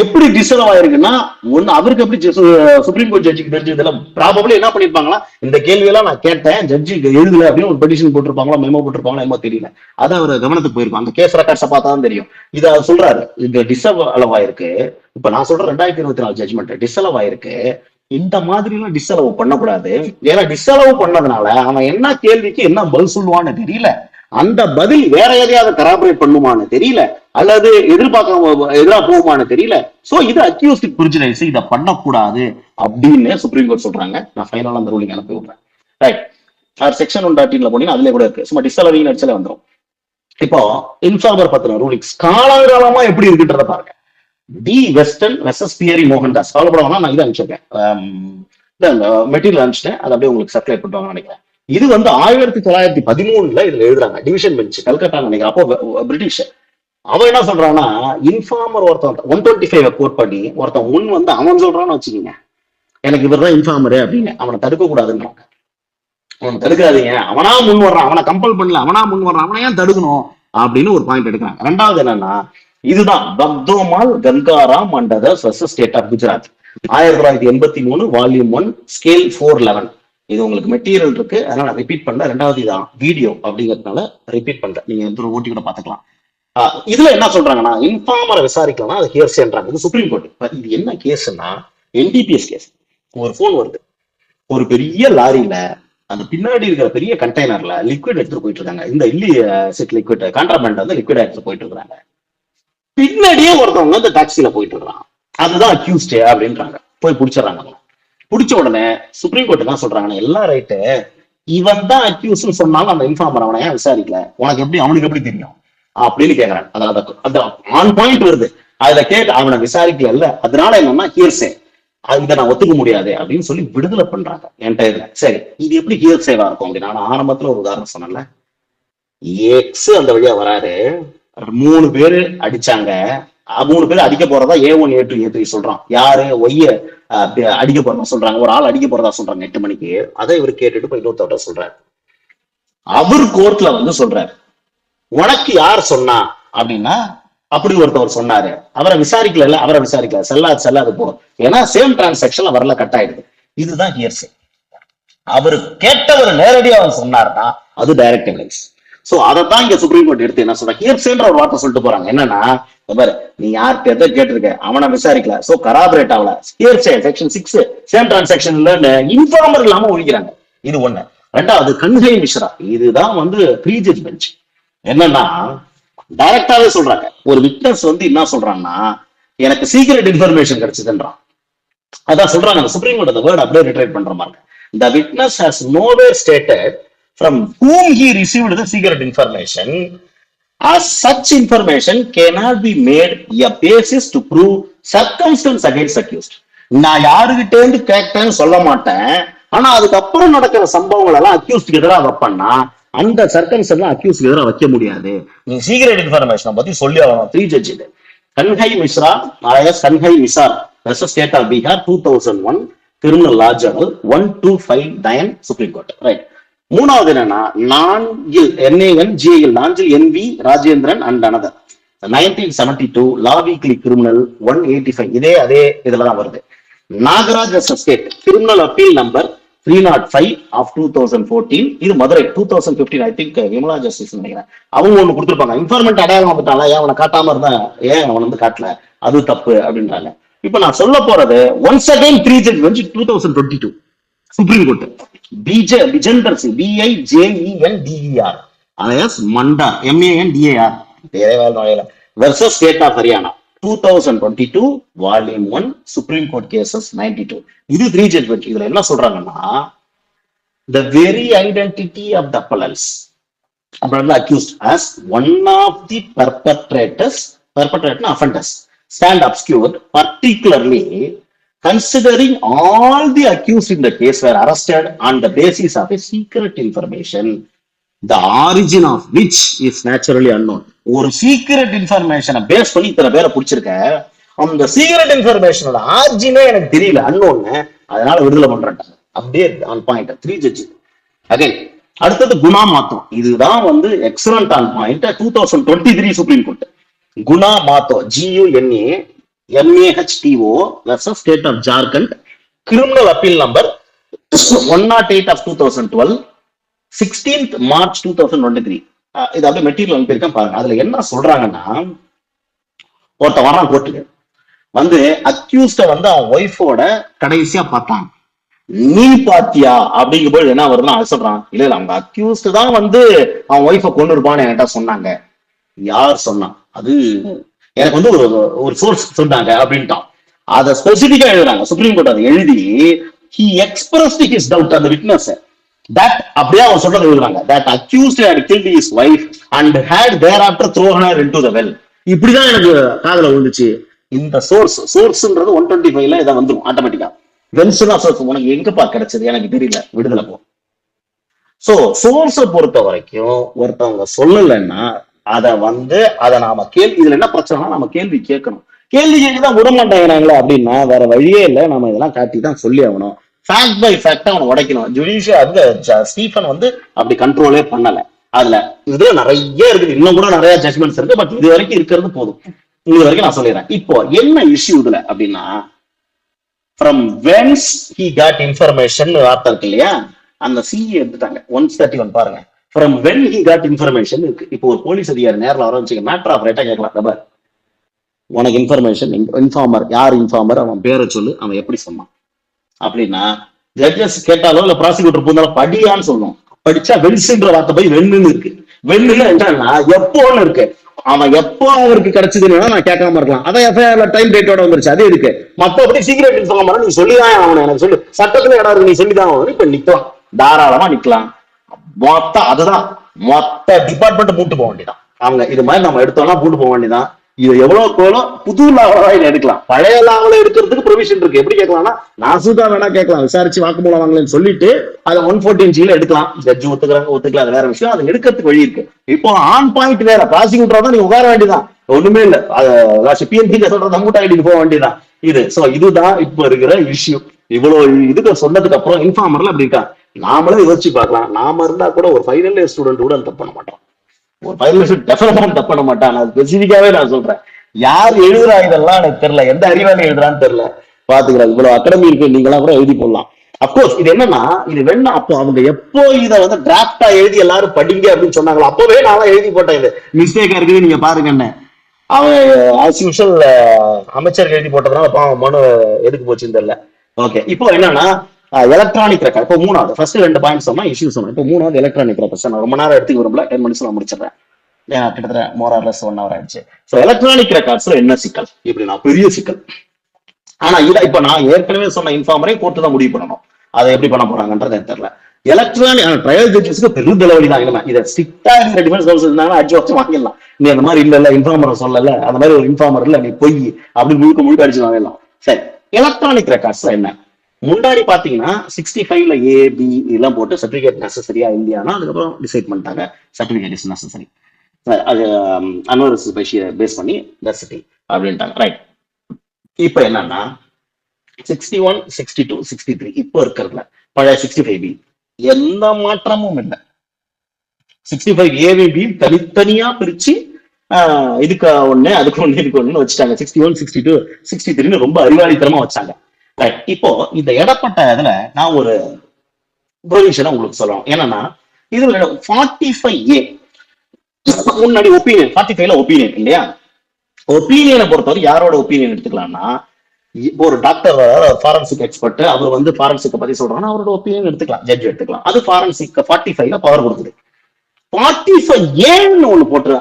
எப்படி டிஸ்அலவ் ஆயிருக்குன்னா ஒண்ணு அவருக்கு எப்படி சுப்ரீம் கோர்ட் ஜட்ஜுக்கு தெரிஞ்சதுல ப்ராபபிளி என்ன பண்ணிருப்பாங்களா, இந்த கேள்வியெல்லாம் நான் கேட்டேன் ஜட்ஜி எழுதல அப்படின்னு ஒரு பெட்டிஷன் போட்டிருப்பாங்களா, மெமோ போட்டிருப்பாங்களா, என்னமோ தெரியல. அது அவர் கவனத்துக்கு போயிருக்கும், அந்த கேஸ் ரெக்கார்ட்ஸை பார்த்தா தான் தெரியும். இது அவர் சொல்றாரு, இந்த டிஸ்அலவ் ஆயிருக்கு. இப்ப நான் சொல்றேன் 2024 ஜட்ஜ்மெண்ட் டிஸ்அலவ் ஆயிருக்கு. இந்த மாதிரி எல்லாம் டிஸ்அலவ் பண்ணக்கூடாது. ஏன்னா டிஸ்அலவ் பண்ணதுனால அவன் என்ன கேள்விக்கு என்ன பதில் சொல்லுவான்னு தெரியல, அந்த பதில் வேற எதையாவது கராபரேட் பண்ணுமான்னு தெரியல, அல்லது எதிராக போகுமான்னு தெரியல. சோ இது அக்யூஸ்ட் பிரிஜுடைஸ், இதை பண்ணக்கூடாது அப்படின்னு சுப்ரீம் கோர்ட் சொல்றாங்க. நான் ஃபைனலா அந்த ரூலிங் அனுப்பி விடுறேன். ரைட், செக்ஷன் 1.18 போனீங்கன்னா அதுல கூட இருக்கு, சும்மா டிஸ்அலவிங் அடிச்சல வந்துடும். இப்போ இன்ஃபார்மர் பத்தின ரூலிங்ஸ் காலங்காலமா எப்படி இருக்குன்றத பாருங்க. D Western versus Pyari Mohandas. கவலைப்படலாம், நான் இதை அனுப்பிச்சிருக்கேன், மெட்டீரியல் அனுப்பிச்சிட்டேன், அது அப்படியே உங்களுக்கு சப்ளை பண்ணுவாங்க நினைக்கிறேன். இது வந்து 1913 இதுல எழுதுறாங்க, டிவிஷன் பெஞ்ச் கல்கட்டா நினைக்கிறேன், அப்போ பிரிட்டிஷ். அவன் என்ன சொல்றான்னா, இன்ஃபார்மர் ஒருத்தன் 125 கோட் பண்ணி ஒருத்தன் முன் வந்து அவன் சொல்றான்னு வச்சுக்கோங்க, எனக்கு இவர்தான் இன்ஃபார்மரு அப்படின்னு, அவனை தடுக்க கூடாதுன்றாங்க. அவனை தடுக்காதீங்க, அவனா முன் வர்றான், அவனை கம்பல் பண்ணல, அவனா முன் வர்றான், அவனை ஏன் தடுக்கணும் அப்படின்னு ஒரு பாயிண்ட் எடுக்கிறாங்க. ரெண்டாவது என்னன்னா, இதுதான் Bhaktomal Gangaram and others versus state of Gujarat 1983 volume 1 scale 411. இது உங்களுக்கு மெட்டீரியல் இருக்கு, அதனால நான் ரிப்பீட் பண்ணல. ரெண்டாவது இதான் வீடியோ அப்படிங்கிறதுனால ரிப்பீட் பண்றேன், நீங்க எந்த ஓட்டி கூட பாத்துக்கலாம். இதுல என்ன சொல்றாங்கன்னா, இன்ஃபார்மரை விசாரிக்கலாம், அது ஹியர்சேன்றாங்க. இது சுப்ரீம் கோர்ட். இது என்ன கேஸ்னா, என்டிபிஎஸ் கேஸ். ஒரு போன் வருது, ஒரு பெரிய லாரியில அந்த பின்னாடி இருக்கிற பெரிய கண்டெய்னர்ல லிக்விட் எடுத்துட்டு போயிட்டு இருக்காங்க. இந்த இல்லிசிட் லிக்விட் கான்ட்ராபேண்ட் வந்து லிக்விட் எடுத்துட்டு போயிட்டு இருக்காங்க. பின்னாடியே ஒருத்தவங்க இந்த டாக்ஸில போயிட்டு இருக்கான், அதுதான் அக்யூஸ்ட் அப்படின்றாங்க. போய் பிடிச்சிடறாங்க. பிடிச்ச உடனே சுப்ரீம் கோர்ட் என்ன சொல்றாங்கன்னா, எல்லாம் ரைட்டு, இவன் தான் அக்யூஸ்ட் சொன்னாலும் அந்த இன்ஃபார்மர் அவனை ஏன் விசாரிக்கல, உனக்கு எப்படி, அவனுக்கு எப்படி தெரியும் அப்படின்னு கேக்குறாங்க. அதாவது ஆன் பாயிண்ட் வருது. அதுல கேட்டு அவனை விசாரிக்கல இல்ல, அதனால என்னன்னா ஹியர்சே, இதை நான் ஒத்துக்க முடியாது அப்படின்னு சொல்லி விடுதலை பண்றாங்க என்டையர்ல. சரி, இது எப்படி ஹியர்சேவா இருக்கும் அப்படின்னா, நான் ஆரம்பத்துல ஒரு உதாரணம் சொன்னேன்ல, எக்ஸ் அந்த வழியா வராரு, 3 பேரு அடிச்சாங்க, 3 பேர் அடிக்க போறதா A1 A2 A3 சொல்றான். யாரு ஒய்ய அடிக்க போறதா சொல்றாங்க, ஒரு ஆள் அடிக்க போறதா சொல்றாங்க 8 மணிக்கு. அதை இவர் கேட்டுட்டு போய் இன்னொருத்தவட்ட சொல்றாரு. அவர் கோர்ட்ல வந்து சொல்றாரு, உனக்கு யார் சொன்னா அப்படின்னா, அப்படி ஒருத்தவர் சொன்னாரு. அவரை விசாரிக்கல, செல்லாது போ. ஏன்னா சேம் டிரான்சாக்ஷன்ல வரல, கட் ஆயிடுது. இதுதான் ஹியர்சே. அவரு கேட்டவர் நேரடியா அவர் சொன்னாருன்னா அது டைரக்ட் எவிடன்ஸ். சோ அதைத்தான் இங்க சுப்ரீம் கோர்ட் எடுத்து என்ன சொல்றாங்க, ஹியர்சேன்ற ஒரு வார்த்தை சொல்லிட்டு போறாங்க. என்னன்னா, பாரு, நீ யார்கிட்ட எதை கேட்டிருக்க, அவனை விசாரிக்கல, சோ கராபரேட் ஆகல, ஹியர்சே செக்ஷன் 6 சேம் டிரான்சாக்ஷன்ல இன்ஃபார்மர் இல்லாம ஒழிக்கிறாங்க. இது ஒண்ணு. ரெண்டாவது கன்ஹை மிஸ்ரா, இதுதான் வந்து ப்ரீ ஜட்ஜ்மெண்ட். என்னன்னா, டைரக்டாவே சொல்றாங்க, ஒரு விட்னஸ் வந்து என்ன சொல்றான்னா, எனக்கு சீக்ரெட் இன்ஃபர்மேஷன் கிடைச்சதுன்றான். அதான் சொல்றாங்க சுப்ரீம் கோர்ட் அந்த வேர்ட் அப்படியே ரிட்ரைட் பண்ற மாதிரி. The witness has nowhere stated from whom he received the secret information. As such information cannot be made a basis to prove circumstance against accused. நான் யாருகிட்ட இருந்து கேட்டேன்னு சொல்ல மாட்டேன், ஆனா அதுக்கப்புறம் நடக்கிற சம்பவங்கள் எல்லாம் அக்யூஸ்டுக்கு எதிராக வைப்பேன்னா அந்த சர்க்கம்ஸ்டன்ஸ் அக்யூஸ்டுக்கு எதிராக வைக்க முடியாது. நீ சீக்ரெட் இன்ஃபர்மேஷன் பத்தி சொல்லி ஆகணும். 3 ஜட்ஜ் இது. Kanhai Mishra alias Kanhai Misar versus State of Bihar 2001 criminal law journal 1259 supreme court. Right. மூணாவது என்னன்னா, நான்கில் NV Rajendran and another 1972 law weekly criminal 185. அதே இதுலதான் வருது. Nagaraj versus state criminal appeal number 305 of 2014. இது Madurai 2015. I think Vimala justice நினைக்கிறேன். அவங்க ஒண்ணு கொடுத்துருப்பாங்க, இன்ஃபார்மெண்ட் அடையாளம் வந்துட்டாங்க, ஏன் அவனை காட்டாம இருந்தா, ஏன் அவன் வந்து காட்டல, அது தப்பு அப்படின்றாங்க. இப்ப நான் சொல்ல போறது once again 3 judge 2022 supreme court. Bijender சி BIJENDER alias Manda MANDAR versus State of Haryana 2022 Volume 1 Supreme Court Cases 92. இது 3 judgment. இதுல என்ன சொல்றாங்கன்னா, the very identity of the appellants accused as one of the perpetrators offenders stand obscured, particularly considering all the accused in the case were arrested on the basis of a secret information, the origin of which is naturally unknown. ஒரு secret இன்ஃபர்மேஷனை base பண்ணி இத்தனை பேரை பிடிச்சிருக்க, அந்த secret இன்ஃபர்மேஷனோட ஆரிஜினே எனக்கு தெரியல, அன்னோன்னு, அதனால விடுதலை பண்றாங்க. அப்படியே ஆன் பாயிண்ட் 3 ஜட்ஜ். அகைன் அடுத்தது குணா மாத்தோ. இதுதான் வந்து excellent on point 2023 supreme court. Guna Mahto GUNA MAHTO versus State of Jharkhand criminal appeal number 108 of 2012 16th March 2023. இது அப்படியே மெட்டீரியல் அனுப்பியிருக்கேன் பாருங்க. அதுல என்ன சொல்றாங்கன்னா, ஒருத்த வரான் கோர்ட்டுக்கு வந்து அக்யூஸ்ட வந்து அவன் ஒய்ஃபோட கடைசியா பார்த்தான். நீ பாத்தியா அப்படிங்கும்போது என்ன வருதுன்னா, அது சொல்றான், இல்ல அவங்க அக்யூஸ்ட் தான் வந்து அவன் ஒய்ஃபை கொண்டு இருப்பான்னு என்கிட்ட சொன்னாங்க. யார் சொன்னா? அது எனக்கு வந்து ஒரு சோர்ஸ் சொன்னாங்க அப்படின்ட்டான். அதை ஸ்பெசிபிக்கா எழுதுறாங்க சுப்ரீம் கோர்ட். அதை எழுதி he expressed his doubt on the witness that அப்படியே அவர் சொல்றது எழுதுறாங்க, that accused had killed his wife and had thereafter thrown her into the well. இப்படிதான் எனக்கு காதுல விழுந்துச்சு. இந்த சோர்ஸ்ன்றது 125ல இதை வந்துடும் ஆட்டோமேட்டிக்கா. வென்சுனா சோர்ஸ் உனக்கு எங்கப்பா கிடைச்சது, எனக்கு தெரியல, விடுதலை போ. சோ சோர்ஸை பொறுத்த வரைக்கும் ஒருத்தவங்க சொல்லலைன்னா அதை நாம இதுல என்ன பிரச்சனைனா, நம்ம கேள்வி கேட்கணும். கேள்வி கேட்டுதான் விட மாட்டேங்கிறாங்களே அப்படின்னா வேற வழியே இல்லை, நம்ம இதெல்லாம் காட்டி தான் சொல்லி ஆகணும். ஃபேக்ட் பை ஃபேக்டா அவனை உடைக்கணும். ஜுடிஷியல் அந்த ஸ்டீஃபன் வந்து அப்படி கண்ட்ரோலே பண்ணல. அதுல இதுல நிறைய இருக்குது, இன்னும் கூட நிறைய ஜட்மெண்ட்ஸ் இருக்கு. பட் இது வரைக்கும் இருக்கிறது போதும். இது வரைக்கும் நான் சொல்லிடுறேன். இப்போ என்ன இஷ்யூ இதுல அப்படின்னா, from Vance he got information வார்த்தை இருக்கு இல்லையா, அந்த சிஇ எடுத்துட்டாங்க. 131 பாருங்க. From when he got information இருக்கு. இப்போ ஒரு போலீஸ் அதிகாரி நேரில் வர வச்சுக்க, மேட்டர் ஆஃப் ரைட்டா கேட்கலாம். உனக்கு இன்ஃபர்மேஷன், இன்ஃபார்மர் யார், இன்ஃபார்மர் அவன் பேரை சொல்லு, அவன் எப்படி சொன்னான் அப்படின்னா, ஜட்ஜஸ் கேட்டாலோ இல்ல ப்ராசிக்யூட்டர் போனாலும் படியான்னு சொல்லணும். படிச்சா வென்ஸ்ன்ற வார்த்தை போய் வெண்ணுன்னு இருக்கு. வெண்ணுல என்னன்னா எப்போன்னு இருக்கு. அவன் எப்போ அவருக்கு கிடைச்சதுன்னு நான் கேட்காம இருக்கலாம். அதான் எஃப்ஐஆர்ல டைம் டேட்டோட வந்துருச்சு, அது இருக்கு. மத்தபடி சீக்கிரம் இன்ஃபார்மர் நீ சொல்லிதான் அவனை, எனக்கு சொல்லு, சட்டத்துல இடம் இருக்கு, நீ சொல்லிதான் அவனு. இப்ப நிக்கலாம், தாராளமா நிக்கலாம். அதுதான் மொத்த டிபார்ட்மெண்ட் மூட்டு போக வேண்டியதான். அவங்க இது மாதிரி நம்ம எடுத்தோம்னா பூட்டு போக வேண்டியதான். இது எவ்வளவுக்கு எவ்வளோ புது லாவலா எடுக்கலாம். பழைய லாவல எடுக்கிறதுக்கு ப்ரொவிஷன் இருக்கு. எப்படி கேட்கலாம்னா, நான் சூதா வேணா கேட்கலாம், விசாரிச்சு வாக்குமூலம் வாங்கலன்னு சொல்லிட்டு அதை 114G எடுக்கலாம். ஜட்ஜ் ஒத்துக்கலாம், அது வேற விஷயம். அதை எடுக்கிறதுக்கு வழி இருக்கு. இப்போ ஆன் பாயிண்ட் வேற, ப்ராசிக்யூட்டரா தான் நீ உட்கார வேண்டியதான், ஒண்ணுமே இல்ல. PNP சொல்றத மூட்டை ஐடிக்கு போக வேண்டியதான் இது. சோ இதுதான் இப்போ இருக்கிற இஷ்யூ. இவ்வளவு இதுக்கு சொன்னதுக்கு அப்புறம் இன்ஃபார்மர்ல அப்படி இருக்கா, நாமளே யோசிச்சு பார்க்கலாம். நாம இருந்தா கூட ஒரு ஃபைனல் இயர் ஸ்டூடெண்ட் கூட தப்பு பண்ண மாட்டோம். ஒரு 5 நிமிஷம் டெஃபினட்டா தப்பு பண்ண மாட்டான். நான் ஸ்பெசிபிக்காவே நான் சொல்றேன். யார் எழுதுறா இதெல்லாம் எனக்கு தெரியல, எந்த அறிவாளி எழுதுறான்னு தெரியல. பாத்துக்கிறேன், இவ்வளவு அகாடமி இருக்கு, நீங்களாம் கூட எழுதி போடலாம். அப்கோர்ஸ் இது என்னன்னா, இது வேணா அப்போ அவங்க எப்போ இதை வந்து டிராப்டா எழுதி எல்லாரும் படிங்க அப்படின்னு சொன்னாங்களோ அப்பவே நான் எழுதி போட்டேன். இது மிஸ்டேக்கா இருக்குது நீங்க பாருங்கன்னு. அவன் ஆஸ் யூஷுவல் அமைச்சர் எழுதி போட்டதுனால பாவம் மனு எதுக்கு போச்சுன்னு தெரியல. ஓகே, இப்போ என்னன்னா எலக்ட்ரானிக் ரெக்கார்ட். இப்போ மூணாவது, ஃபர்ஸ்ட் 2 பாயிண்ட்ஸ் சொன்னா இஷ்யூ சொன்னேன். இப்போ மூணாவது எலக்ட்ரானிக் ரெக்கார்ட். நான் ரொம்ப நேரம் எடுத்துக்க விரும்பல, 10 மினிட்ஸ் நான் முடிச்சிடறேன். கிட்டத்தட்ட மோரார்லெஸ் 1 hour ஆயிடுச்சு. ஸோ எலக்ட்ரானிக் ரெக்கார்ட்ஸ்ல என்ன சிக்கல்? இப்படி நான் பெரிய சிக்கல். ஆனா இதை இப்ப நான் ஏற்கனவே சொன்ன இன்ஃபார்மரே கோர்ட்டு தான் முடிவு பண்ணணும். அதை எப்படி பண்ண போறாங்கன்றது எனக்கு தெரியல. எலக்ட்ரானிக் ட்ரையல் ஜட்ஜஸ்க்கு பெரும் தலைவலி தான். இல்ல இதை ஸ்ட்ரிக்டா இந்த டிஃபென்ஸ் கவுன்சில் இருந்தாங்கன்னா 5 வருஷம் வாங்கிடலாம். நீ அந்த மாதிரி இல்ல இன்ஃபார்மர் சொல்லல, அந்த மாதிரி ஒரு இன்ஃபார்மர் இல்ல, நீ பொய் அப்படின்னு முழுக்க அடிச்சு வாங்கிடலாம். சரி, எலக்ட்ரானிக் ரெக்கார்ட்ஸ்ல என்ன? முன்னாடி பாத்தீங்கன்னா 65ல A, B இதெல்லாம் போட்டு சர்டிபிகேட் நெசசரியா இல்லையானா அதுக்கப்புறம் டிசைட் பண்ணிட்டாங்க சர்டிபிகேட் இஸ் நெசசரி. அது அன்வர்ஸ் பேஸ் பண்ணி நெசசிட்டி அப்படின்ட்டாங்க. ரைட். இப்ப என்னன்னா 61, 62, 63 இப்போ இருக்கிறதுல பழைய 65B எந்த மாற்றமும் இல்லை. 65A தனித்தனியா பிரிச்சு இதுக்கு ஒண்ணு அதுக்கு ஒண்ணு இதுக்கு ஒண்ணு வச்சுட்டாங்க. 61, 62, 63 ரொம்ப அறிவாளித்தனமா வச்சாங்க. ரைட். இப்போ இந்த இடப்பட்ட இதுல நான் ஒரு ப்ரொவிஷனை உங்களுக்கு சொல்லணும். என்னன்னா இதுல 45A முன்னாடி ஒப்பீனியன், 45ல ஒப்பீனியன் இல்லையா? ஒப்பீனியனை பொறுத்தவரை யாரோட ஒப்பீனியன் எடுத்துக்கலாம்னா, ஒரு டாக்டர் ஃபாரன்சிக் எக்ஸ்பர்ட், அவர் வந்து ஃபாரன்சிக் பத்தி சொல்றாங்கன்னா அவரோட ஒப்பீனியன் எடுத்துக்கலாம், ஜட்ஜ் எடுத்துக்கலாம். அது ஃபாரன்சிக் 45ல பவர் கொடுக்குது. 45A ஒண்ணு போட்டு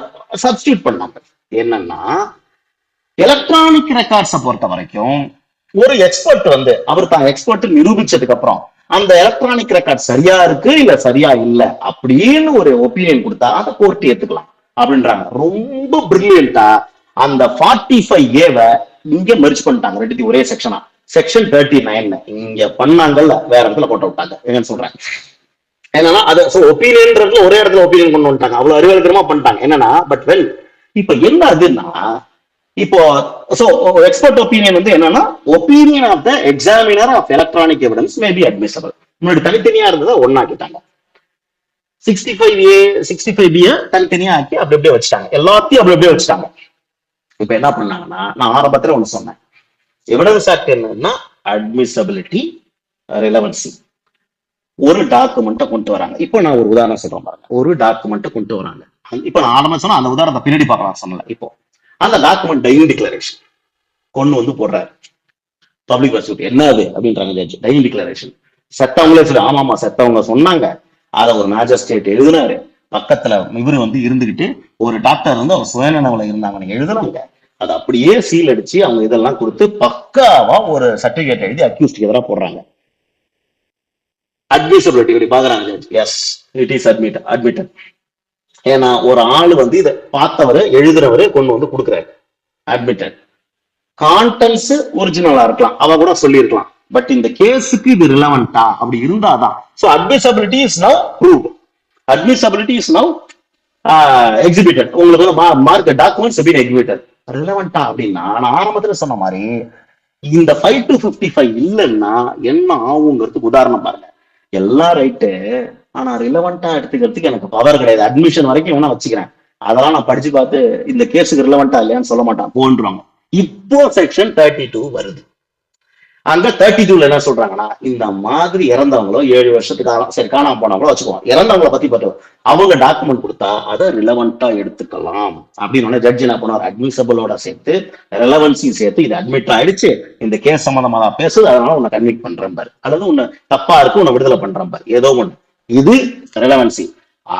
சப்ஸ்டியூட் பண்ணாங்க. என்னன்னா எலக்ட்ரானிக் ரெக்கார்ட்ஸை பொறுத்த வரைக்கும் ஒரு எக்ஸ்பர்ட் வந்து அவர் தான் எக்ஸ்பர்ட் நிரூபிச்சதுக்கு அப்புறம் அந்த எலக்ட்ரானிக் ரெக்கார்ட் சரியா இருக்கு இல்ல சரியா இல்ல அப்படின்னு ஒரு ஒப்பீனியன் கொடுத்தா அதை கோர்ட் ஏத்துக்கலாம் அப்படின்றாங்க. ரொம்ப பிரில்லியண்டா அந்த 45A இங்க மெர்ஜ் பண்ணிட்டாங்க, ரெண்டுத்தையும் ஒரே செக்ஷனா. செக்ஷன் 39 இங்க பண்ணாங்கல்ல, வேற இடத்துல போட்டு விட்டாங்க. என்னன்னு சொல்றேன் என்னன்னா அது ஒப்பீனியன் ஒரே இடத்துல ஒப்பீனியன் கொண்டு வந்துட்டாங்க. அவ்வளவு அறிவாளித்தனமா பண்ணிட்டாங்க. என்னன்னா பட் வெல் இப்ப என்ன ஆகுதுன்னா, இப்போ எக்ஸ்பர்ட் ஒப்பீனியன் வந்து என்னன்னா opinion of the examiner of electronic evidence may be admissible. முன்னாடி தனித்தனியா இருந்ததை ஒன்னாக்கிட்டாங்க. 65B தனித்தனியா ஆக்கி அப்படி அப்படியே வச்சுட்டாங்க. எல்லாத்தையும் அப்படி அப்படியே வச்சுட்டாங்க. இப்ப என்ன பண்ணாங்கன்னா, நான் ஆரம்பத்துல ஒண்ணு சொன்னேன், எவிடன்ஸ் ஆக்ட் என்னன்னா அட்மிசபிலிட்டி, ரிலவன்சி. ஒரு டாக்குமெண்ட்டை கொண்டு வராங்க. இப்போ நான் ஒரு உதாரணம் சொல்றேன் பாருங்க. ஒரு டாக்குமெண்ட்டை கொண்டு வராங்க. இப்ப நான் ஆரம்பம் சொன்னா அந்த உதாரணத்தை பின்னாடி பார்க்கலாம் சொன்னல. இப்போ அந்த டாக்குமெண்ட் டையிங் டிக்ளரேஷன் கொண்டு வந்து போடுறாரு. பப்ளிக் ப்ராசிக்யூட்டர் என்ன அது அப்படின்றாங்க ஜட்ஜ். டையிங் டிக்ளரேஷன் செத்தவங்களே சொல்லி ஆமாமா செத்தவங்க சொன்னாங்க, அதை ஒரு மேஜிஸ்ட்ரேட் எழுதினாரு. பக்கத்துல இவரு வந்து இருந்துகிட்டு ஒரு டாக்டர் வந்து அவர் சுயநனவுல இருந்தாங்க எழுதுனாங்க. அதை அப்படியே சீல் அடிச்சு அவங்க இதெல்லாம் கொடுத்து பக்காவா ஒரு சர்டிபிகேட் எழுதி அக்யூஸ்டுக்கு எதிராக போடுறாங்க. அட்மிசபிலிட்டி இப்படி பாக்குறாங்க. S it is admitted. ஏன்னா ஒரு ஆளு வந்து இதை பார்த்தவரு எழுதுறவரு கொண்டு வந்து கொடுக்குறாரு. அட்மிட்டட். கான்டென்ட்ஸ் ஒரிஜினலா இருக்கலாம், அவ கூட சொல்லியிருக்கலாம். பட் இந்த கேஸுக்கு இது ரிலவெண்டா அப்படி இருந்தாதான். So admissibility is now proved. Admissibility is now exhibited. உங்களுக்கு வந்து மார்க் டாக்குமெண்ட்ஸ் பீன் எக்ஸிபிட்டட். ரிலவெண்டா அப்படின்னா நான் ஆரம்பத்துல சொன்ன மாதிரி இந்த 5 to 55 இல்லைன்னா என்ன ஆகுங்கிறதுக்கு உதாரணம் பாருங்க. எல்லாம் ரைட்டு, ஆனா ரிலவெண்டா எடுத்துக்கிறதுக்கு எனக்கு பவர் கிடையாது. அட்மிஷன் வரைக்கும் வேணா வச்சுக்கிறேன், அதெல்லாம் நான் படிச்சு பார்த்து இந்த கேஸுக்கு ரிலவெண்டா இல்லையான்னு சொல்ல மாட்டான், போன்றாங்க. இப்போ செக்ஷன் 32 வருது. அங்க 32ல என்ன சொல்றாங்கன்னா, இந்த மாதிரி இறந்தவங்களோ 7 வருஷத்துக்கு சரி காணாம போனவங்களோ வச்சுக்குவோம், இறந்தவங்களை பத்தி பார்த்தோம், அவங்க டாக்குமெண்ட் கொடுத்தா அதை ரிலவெண்டா எடுத்துக்கலாம் அப்படின்னு ஜட்ஜ் என்ன பண்ணுவார், அட்மிசபிளோட சேர்த்து ரெலவன்சியும் சேர்த்து இது அட்மிட் ஆயிடுச்சு, இந்த கேஸ் சம்பந்தமா தான் பேசுது, அதனால உன்னை கன்விக்ட் பண்றேன் பாரு, அல்லது உன்னை தப்பா இருக்கு உன்னை விடுதலை பண்றேன் பாரு, ஏதோ ஒண்ணு. இது ரெலவன்சி.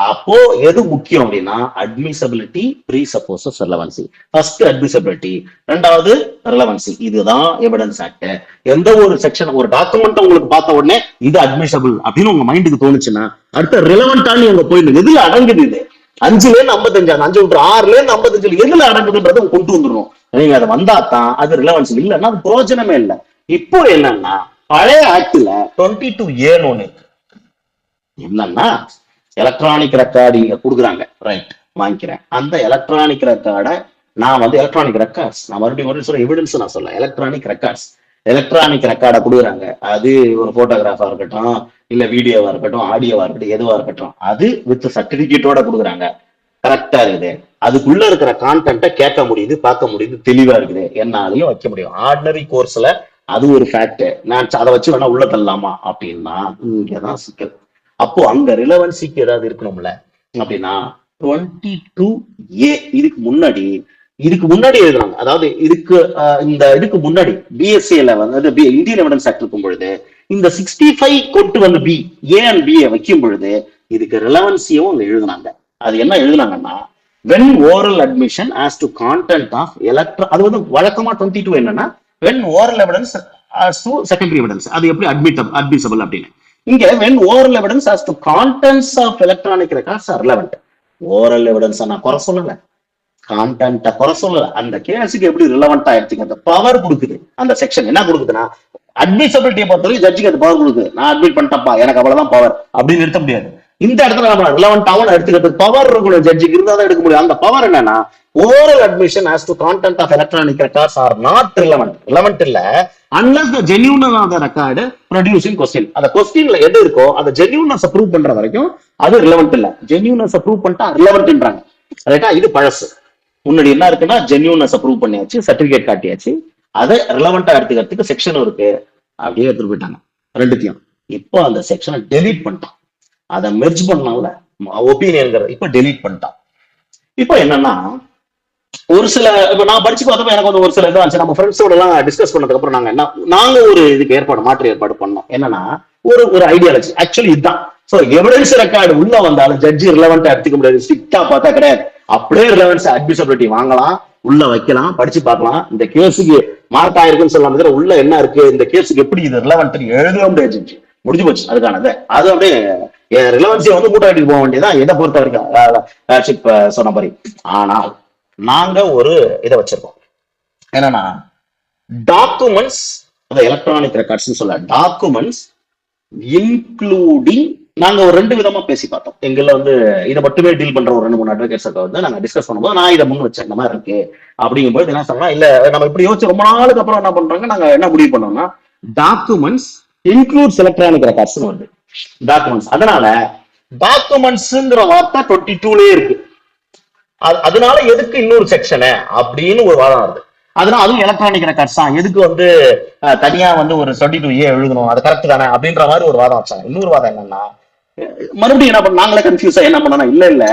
அப்போ எது முக்கியம் அப்படின்னா அட்மிசபிலிட்டி ப்ரீசப்போசஸ் ரெலவன்சி. ஃபர்ஸ்ட் அட்மிசபிலிட்டி, ரெண்டாவது ரெலவன்சி. இதுதான் எவிடன்ஸ் ஆக்ட். எந்த ஒரு செக்ஷன் ஒரு டாக்குமெண்ட் உங்களுக்கு பார்த்த உடனே இது அட்மிசபிள் அப்படின்னு உங்க மைண்டுக்கு தோணுச்சுன்னா அடுத்த ரிலவெண்டான்னு உங்க போயிடுது. எதுல அடங்குது இது? 5ல இருந்து 55, 5 விட்டு 6ல இருந்து 55 எதுல அடங்குதுன்றதை கொண்டு வந்துடணும். நீங்க அதை வந்தா தான் அது ரிலவன்சி, இல்லைன்னா அது பிரயோஜனமே இல்லை. இப்போ என்னன்னா பழைய ஆக்ட்ல 22A ஒண்ணு இருக்கு. என்னன்னா எலக்ட்ரானிக் ரெக்கார்டு இங்க கொடுக்குறாங்க, ரைட், வாங்கிக்கிறேன். அந்த எலக்ட்ரானிக் ரெக்கார்டை நான் வந்து எலக்ட்ரானிக் ரெக்கார்ட்ஸ், நான் மறுபடியும் சொல்ல எவிடன்ஸ் நான் சொல்ல, எலக்ட்ரானிக் ரெக்கார்ட்ஸ், எலக்ட்ரானிக் ரெக்கார்டை கொடுக்குறாங்க. அது ஒரு போட்டோகிராஃபா இருக்கட்டும், இல்ல வீடியோவா இருக்கட்டும், ஆடியோவா இருக்கட்டும், எதுவா இருக்கட்டும், அது வித் சர்டிபிகேட்டோட கொடுக்குறாங்க. கரெக்டா இருக்குது, அதுக்குள்ள இருக்கிற கான்டென்ட்டை கேட்க முடியுது, பார்க்க முடியுது, தெளிவா இருக்குது, என்னாலையும் வைக்க முடியும். ஆர்டினரி கோர்ஸ்ல அது ஒரு ஃபேக்ட். நான் அதை வச்சு வேணா உள்ள தள்ளலாமா அப்படின்னா இங்கதான் சிக்கல். அப்போ அங்க ரிலவன்சிக்கு ஏதாவது இருக்கணும்ல. அப்படின்னா 22A இதுக்கு முன்னாடி எழுதுறாங்க. அதாவது இதுக்கு முன்னாடி பிஎஸ்சில வந்து இந்தியன் எவிடன்ஸ் ஆக்ட் இருக்கும் பொழுது இந்த 65 கொண்டு வந்து ஏ அண்ட் பி வைக்கும் பொழுது இதுக்கு ரிலவன்சியும் அங்க எழுதுனாங்க. அது என்ன எழுதுனாங்கன்னா, when oral admission as to content of அது வந்து வழக்கமா 22 என்னன்னா when oral evidence as to secondary evidence அது எப்படி admissible அப்படின்னு. இங்க when oral evidence as to contents of electronic records are relevant. oral evidence நான் குறை சொல்லல, கான்டென்ட்ட குறை சொல்லல, அந்த கேஸுக்கு எப்படி ரிலவெண்ட் ஆயிடுச்சுங்க, அந்த பவர் கொடுக்குது. அந்த செக்ஷன் என்ன கொடுக்குதுன்னா, அட்மிசபிலிட்டியை பொறுத்தவரைக்கும் ஜட்ஜுக்கு அது பவர் கொடுக்குது. நான் அட்மிட் பண்ணிட்டப்பா, எனக்கு அவ்வளவுதான் பவர் அப்படின்னு நிறுத்த முடியாது. இந்த இடத்துல நம்ம ரிலவெண்டாவும் எடுத்துக்கிறதுக்கு பவர் இருக்கணும், ஜட்ஜுக்கு இருந்தா தான் எடுக்க முடியும். அந்த பவர் என்னன்னா, oral admission as to content of electronic records are not relevant இல்ல unless the genuineness of the record producing question. அந்த கொஸ்டின்ல எது இருக்கோ அந்த genuineness ப்ரூவ் பண்ற வரைக்கும் அது ரிலவெண்ட் இல்ல. genuineness ப்ரூவ் பண்ணிட்டா ரிலவெண்ட்ன்றாங்க. ரைட்டா? இது பழசு. முன்னாடி என்ன இருக்குன்னா, genuineness ப்ரூவ் பண்ணியாச்சு, சர்டிபிகேட் காட்டியாச்சு, அதை ரிலவெண்டா எடுத்துக்கிறதுக்கு செக்ஷன் இருக்கு, அப்படியே எடுத்துட்டு போயிட்டாங்க ரெண்டுத்தையும். இப்போ அந்த செக்ஷனை டெலீட் பண்ணிட்டான். அதை மெர்ஜ் பண்ணால ஒப்பீனியன் இப்ப டெலீட் பண்ணிட்டான். இப்போ என்னன்னா, ஒரு சில இப்ப நான் படிச்சு பார்த்தப்ப எனக்கு வந்து ஒரு சில இதாச்சு. நம்ம ஃப்ரெண்ட்ஸோட எல்லாம் டிஸ்கஸ் பண்ணதுக்கு அப்புறம் நாங்க ஒரு இதுக்கு மாற்று ஏற்பாடு பண்ணோம். என்னன்னா, ஒரு ஐடியாலஜி ஆக்சுவலி இதுதான். சோ எவிடன்ஸ் ரெக்கார்டு உள்ள வந்தாலும் ஜட்ஜி ரிலவெண்டா எடுத்துக்க முடியாது. ஸ்ட்ரிக்டா பார்த்தா கிடையாது. அப்படியே ரிலவென்ஸ் அட்மிசபிலிட்டி வாங்கலாம், உள்ள வைக்கலாம், படிச்சு பார்க்கலாம். இந்த கேஸுக்கு மார்க் ஆயிருக்குன்னு சொல்லலாம், உள்ள என்ன இருக்கு, இந்த கேஸுக்கு எப்படி இது ரிலவெண்ட் எழுத முடியாது, ஜட்ஜி முடிஞ்சு போச்சு. அதுக்கானது அது அப்படியே ரிலவன்சியை வந்து மூட்டாட்டி போக வேண்டியதான் எதை பொறுத்த வரைக்கும் சொன்ன மாதிரி. ஆனால் நாங்க ஒரு இதை வச்சிருக்கோம். என்னன்னா, டாக்குமெண்ட்ஸ், எலக்ட்ரானிக் ரெக்கார்ட்ஸ் சொல்ல டாக்குமெண்ட்ஸ் இன்க்ளூடிங், நாங்க ஒரு 2 விதமா பேசி பார்த்தோம். எங்களை வந்து இதை மட்டுமே டீல் பண்ற ஒரு 2-3 அட்வொகேட்ஸ் வந்து நாங்க டிஸ்கஸ் பண்ணும்போது நான் இதை முன் வச்சேன். இந்த மாதிரி இருக்கு அப்படிங்கும்போது என்ன சொன்னா, இல்ல நம்ம இப்படி யோசிச்சு ரொம்ப நாளுக்கு அப்புறம் என்ன பண்றாங்க, நாங்க என்ன முடிவு பண்ணோம்னா, டாக்குமெண்ட்ஸ் இன்க்ளூட்ஸ் எலக்ட்ரானிக் ரெக்கார்ட்ஸ் வருது. டாக்குமெண்ட்ஸ், அதனால டாக்குமெண்ட்ஸ்ங்கிற வார்த்தை 22லயே இருக்கு. அதனால எதுக்கு இன்னொரு செக்ஷனு அப்படின்னு ஒரு வாதம் வருது. அதனால அதுவும் எலக்ட்ரானிக் ரெக்கார்ட்ஸ் தான், எதுக்கு வந்து தனியா வந்து ஒரு 22A எழுதணும், அது கரெக்ட் தானே அப்படின்ற மாதிரி ஒரு வாதம் வச்சாங்க. இன்னொரு வாதம் என்னன்னா, மறுபடியும் என்ன பண்ண, நாங்களே கன்ஃபியூஸா என்ன பண்ணோம்னா, இல்ல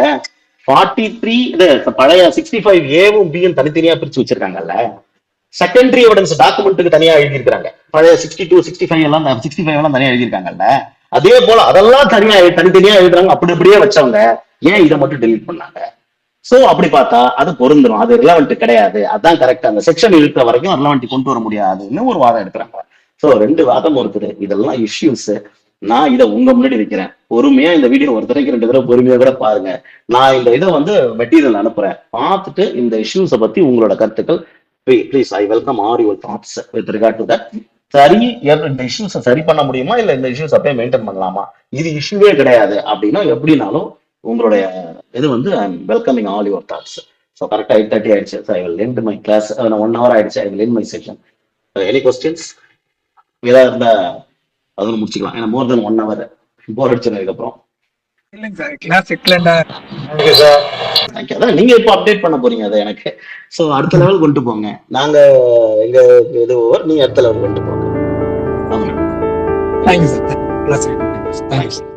43 பழைய 65Aவும் Bயும் தனித்தனியா பிரிச்சு வச்சிருக்காங்கல்ல, செகண்டரி எவிடன்ஸ் டாக்குமெண்ட்டுக்கு தனியா எழுதியிருக்காங்க. பழைய 62, 65 எல்லாம் தனியா எழுதியிருக்காங்கல்ல, அதே போல அதெல்லாம் தனித்தனியா எழுதுறாங்க. அப்படியே வச்சவங்க ஏன் இதை மட்டும் டெலீட் பண்ணாங்க? சோ அப்படி பார்த்தா அது பொருந்துரும், அது ரிலவெண்ட் கிடையாது, அதான் கரெக்ட், அந்த செக்ஷன் இருக்கிற வரைக்கும் ரிலவெண்ட் கொண்டு வர முடியாதுன்னு ஒரு வாதம் எடுக்கிறாங்க. சோ 2 வாதம் இருக்குது. இதெல்லாம் இஷ்யூஸ். நான் இதை உங்க முன்னாடி வைக்கிறேன். பொறுமையா இந்த வீடியோ ஒரு தடவைக்கு 2 தடவை பொறுமையா கூட பாருங்க. நான் இந்த இதை வந்து மெட்டீரியல் அனுப்புறேன், பார்த்துட்டு இந்த இஷ்யூஸை பத்தி உங்களோட கருத்துக்கள் please, I welcome are your thoughts with regard to that. சரி, இந்த இஷ்யூஸை சரி பண்ண முடியுமா, இல்ல இந்த இஷ்யூஸ் அப்படியே மெயின்டைன் பண்ணலாமா, இது இஷ்யூவே கிடையாது அப்படின்னா எப்படினாலும் உங்களுடைய இது வந்து I am welcoming all your thoughts. So கரெக்டாக 8:30 ஆயிடுச்சு. So I will end my class. 1 hour ஆயிடுச்சு. I will end my section. Any questions ஏதாவது இருந்தா அதுவும் முடிச்சுக்கலாம். ஏன்னா மோர் தென் 1 hour போர் அடிச்சதுக்கு அப்புறம். இல்லைங்க சார், கிளாஸ் எக்ஸலண்டா. அதான் நீங்க இப்போ அப்டேட் பண்ண போறீங்க அதை எனக்கு. ஸோ அடுத்த லெவல் கொண்டு போங்க. நாங்க எங்க இது ஓவர், நீங்க அடுத்த லெவல் கொண்டு போங்க. Thank you sir.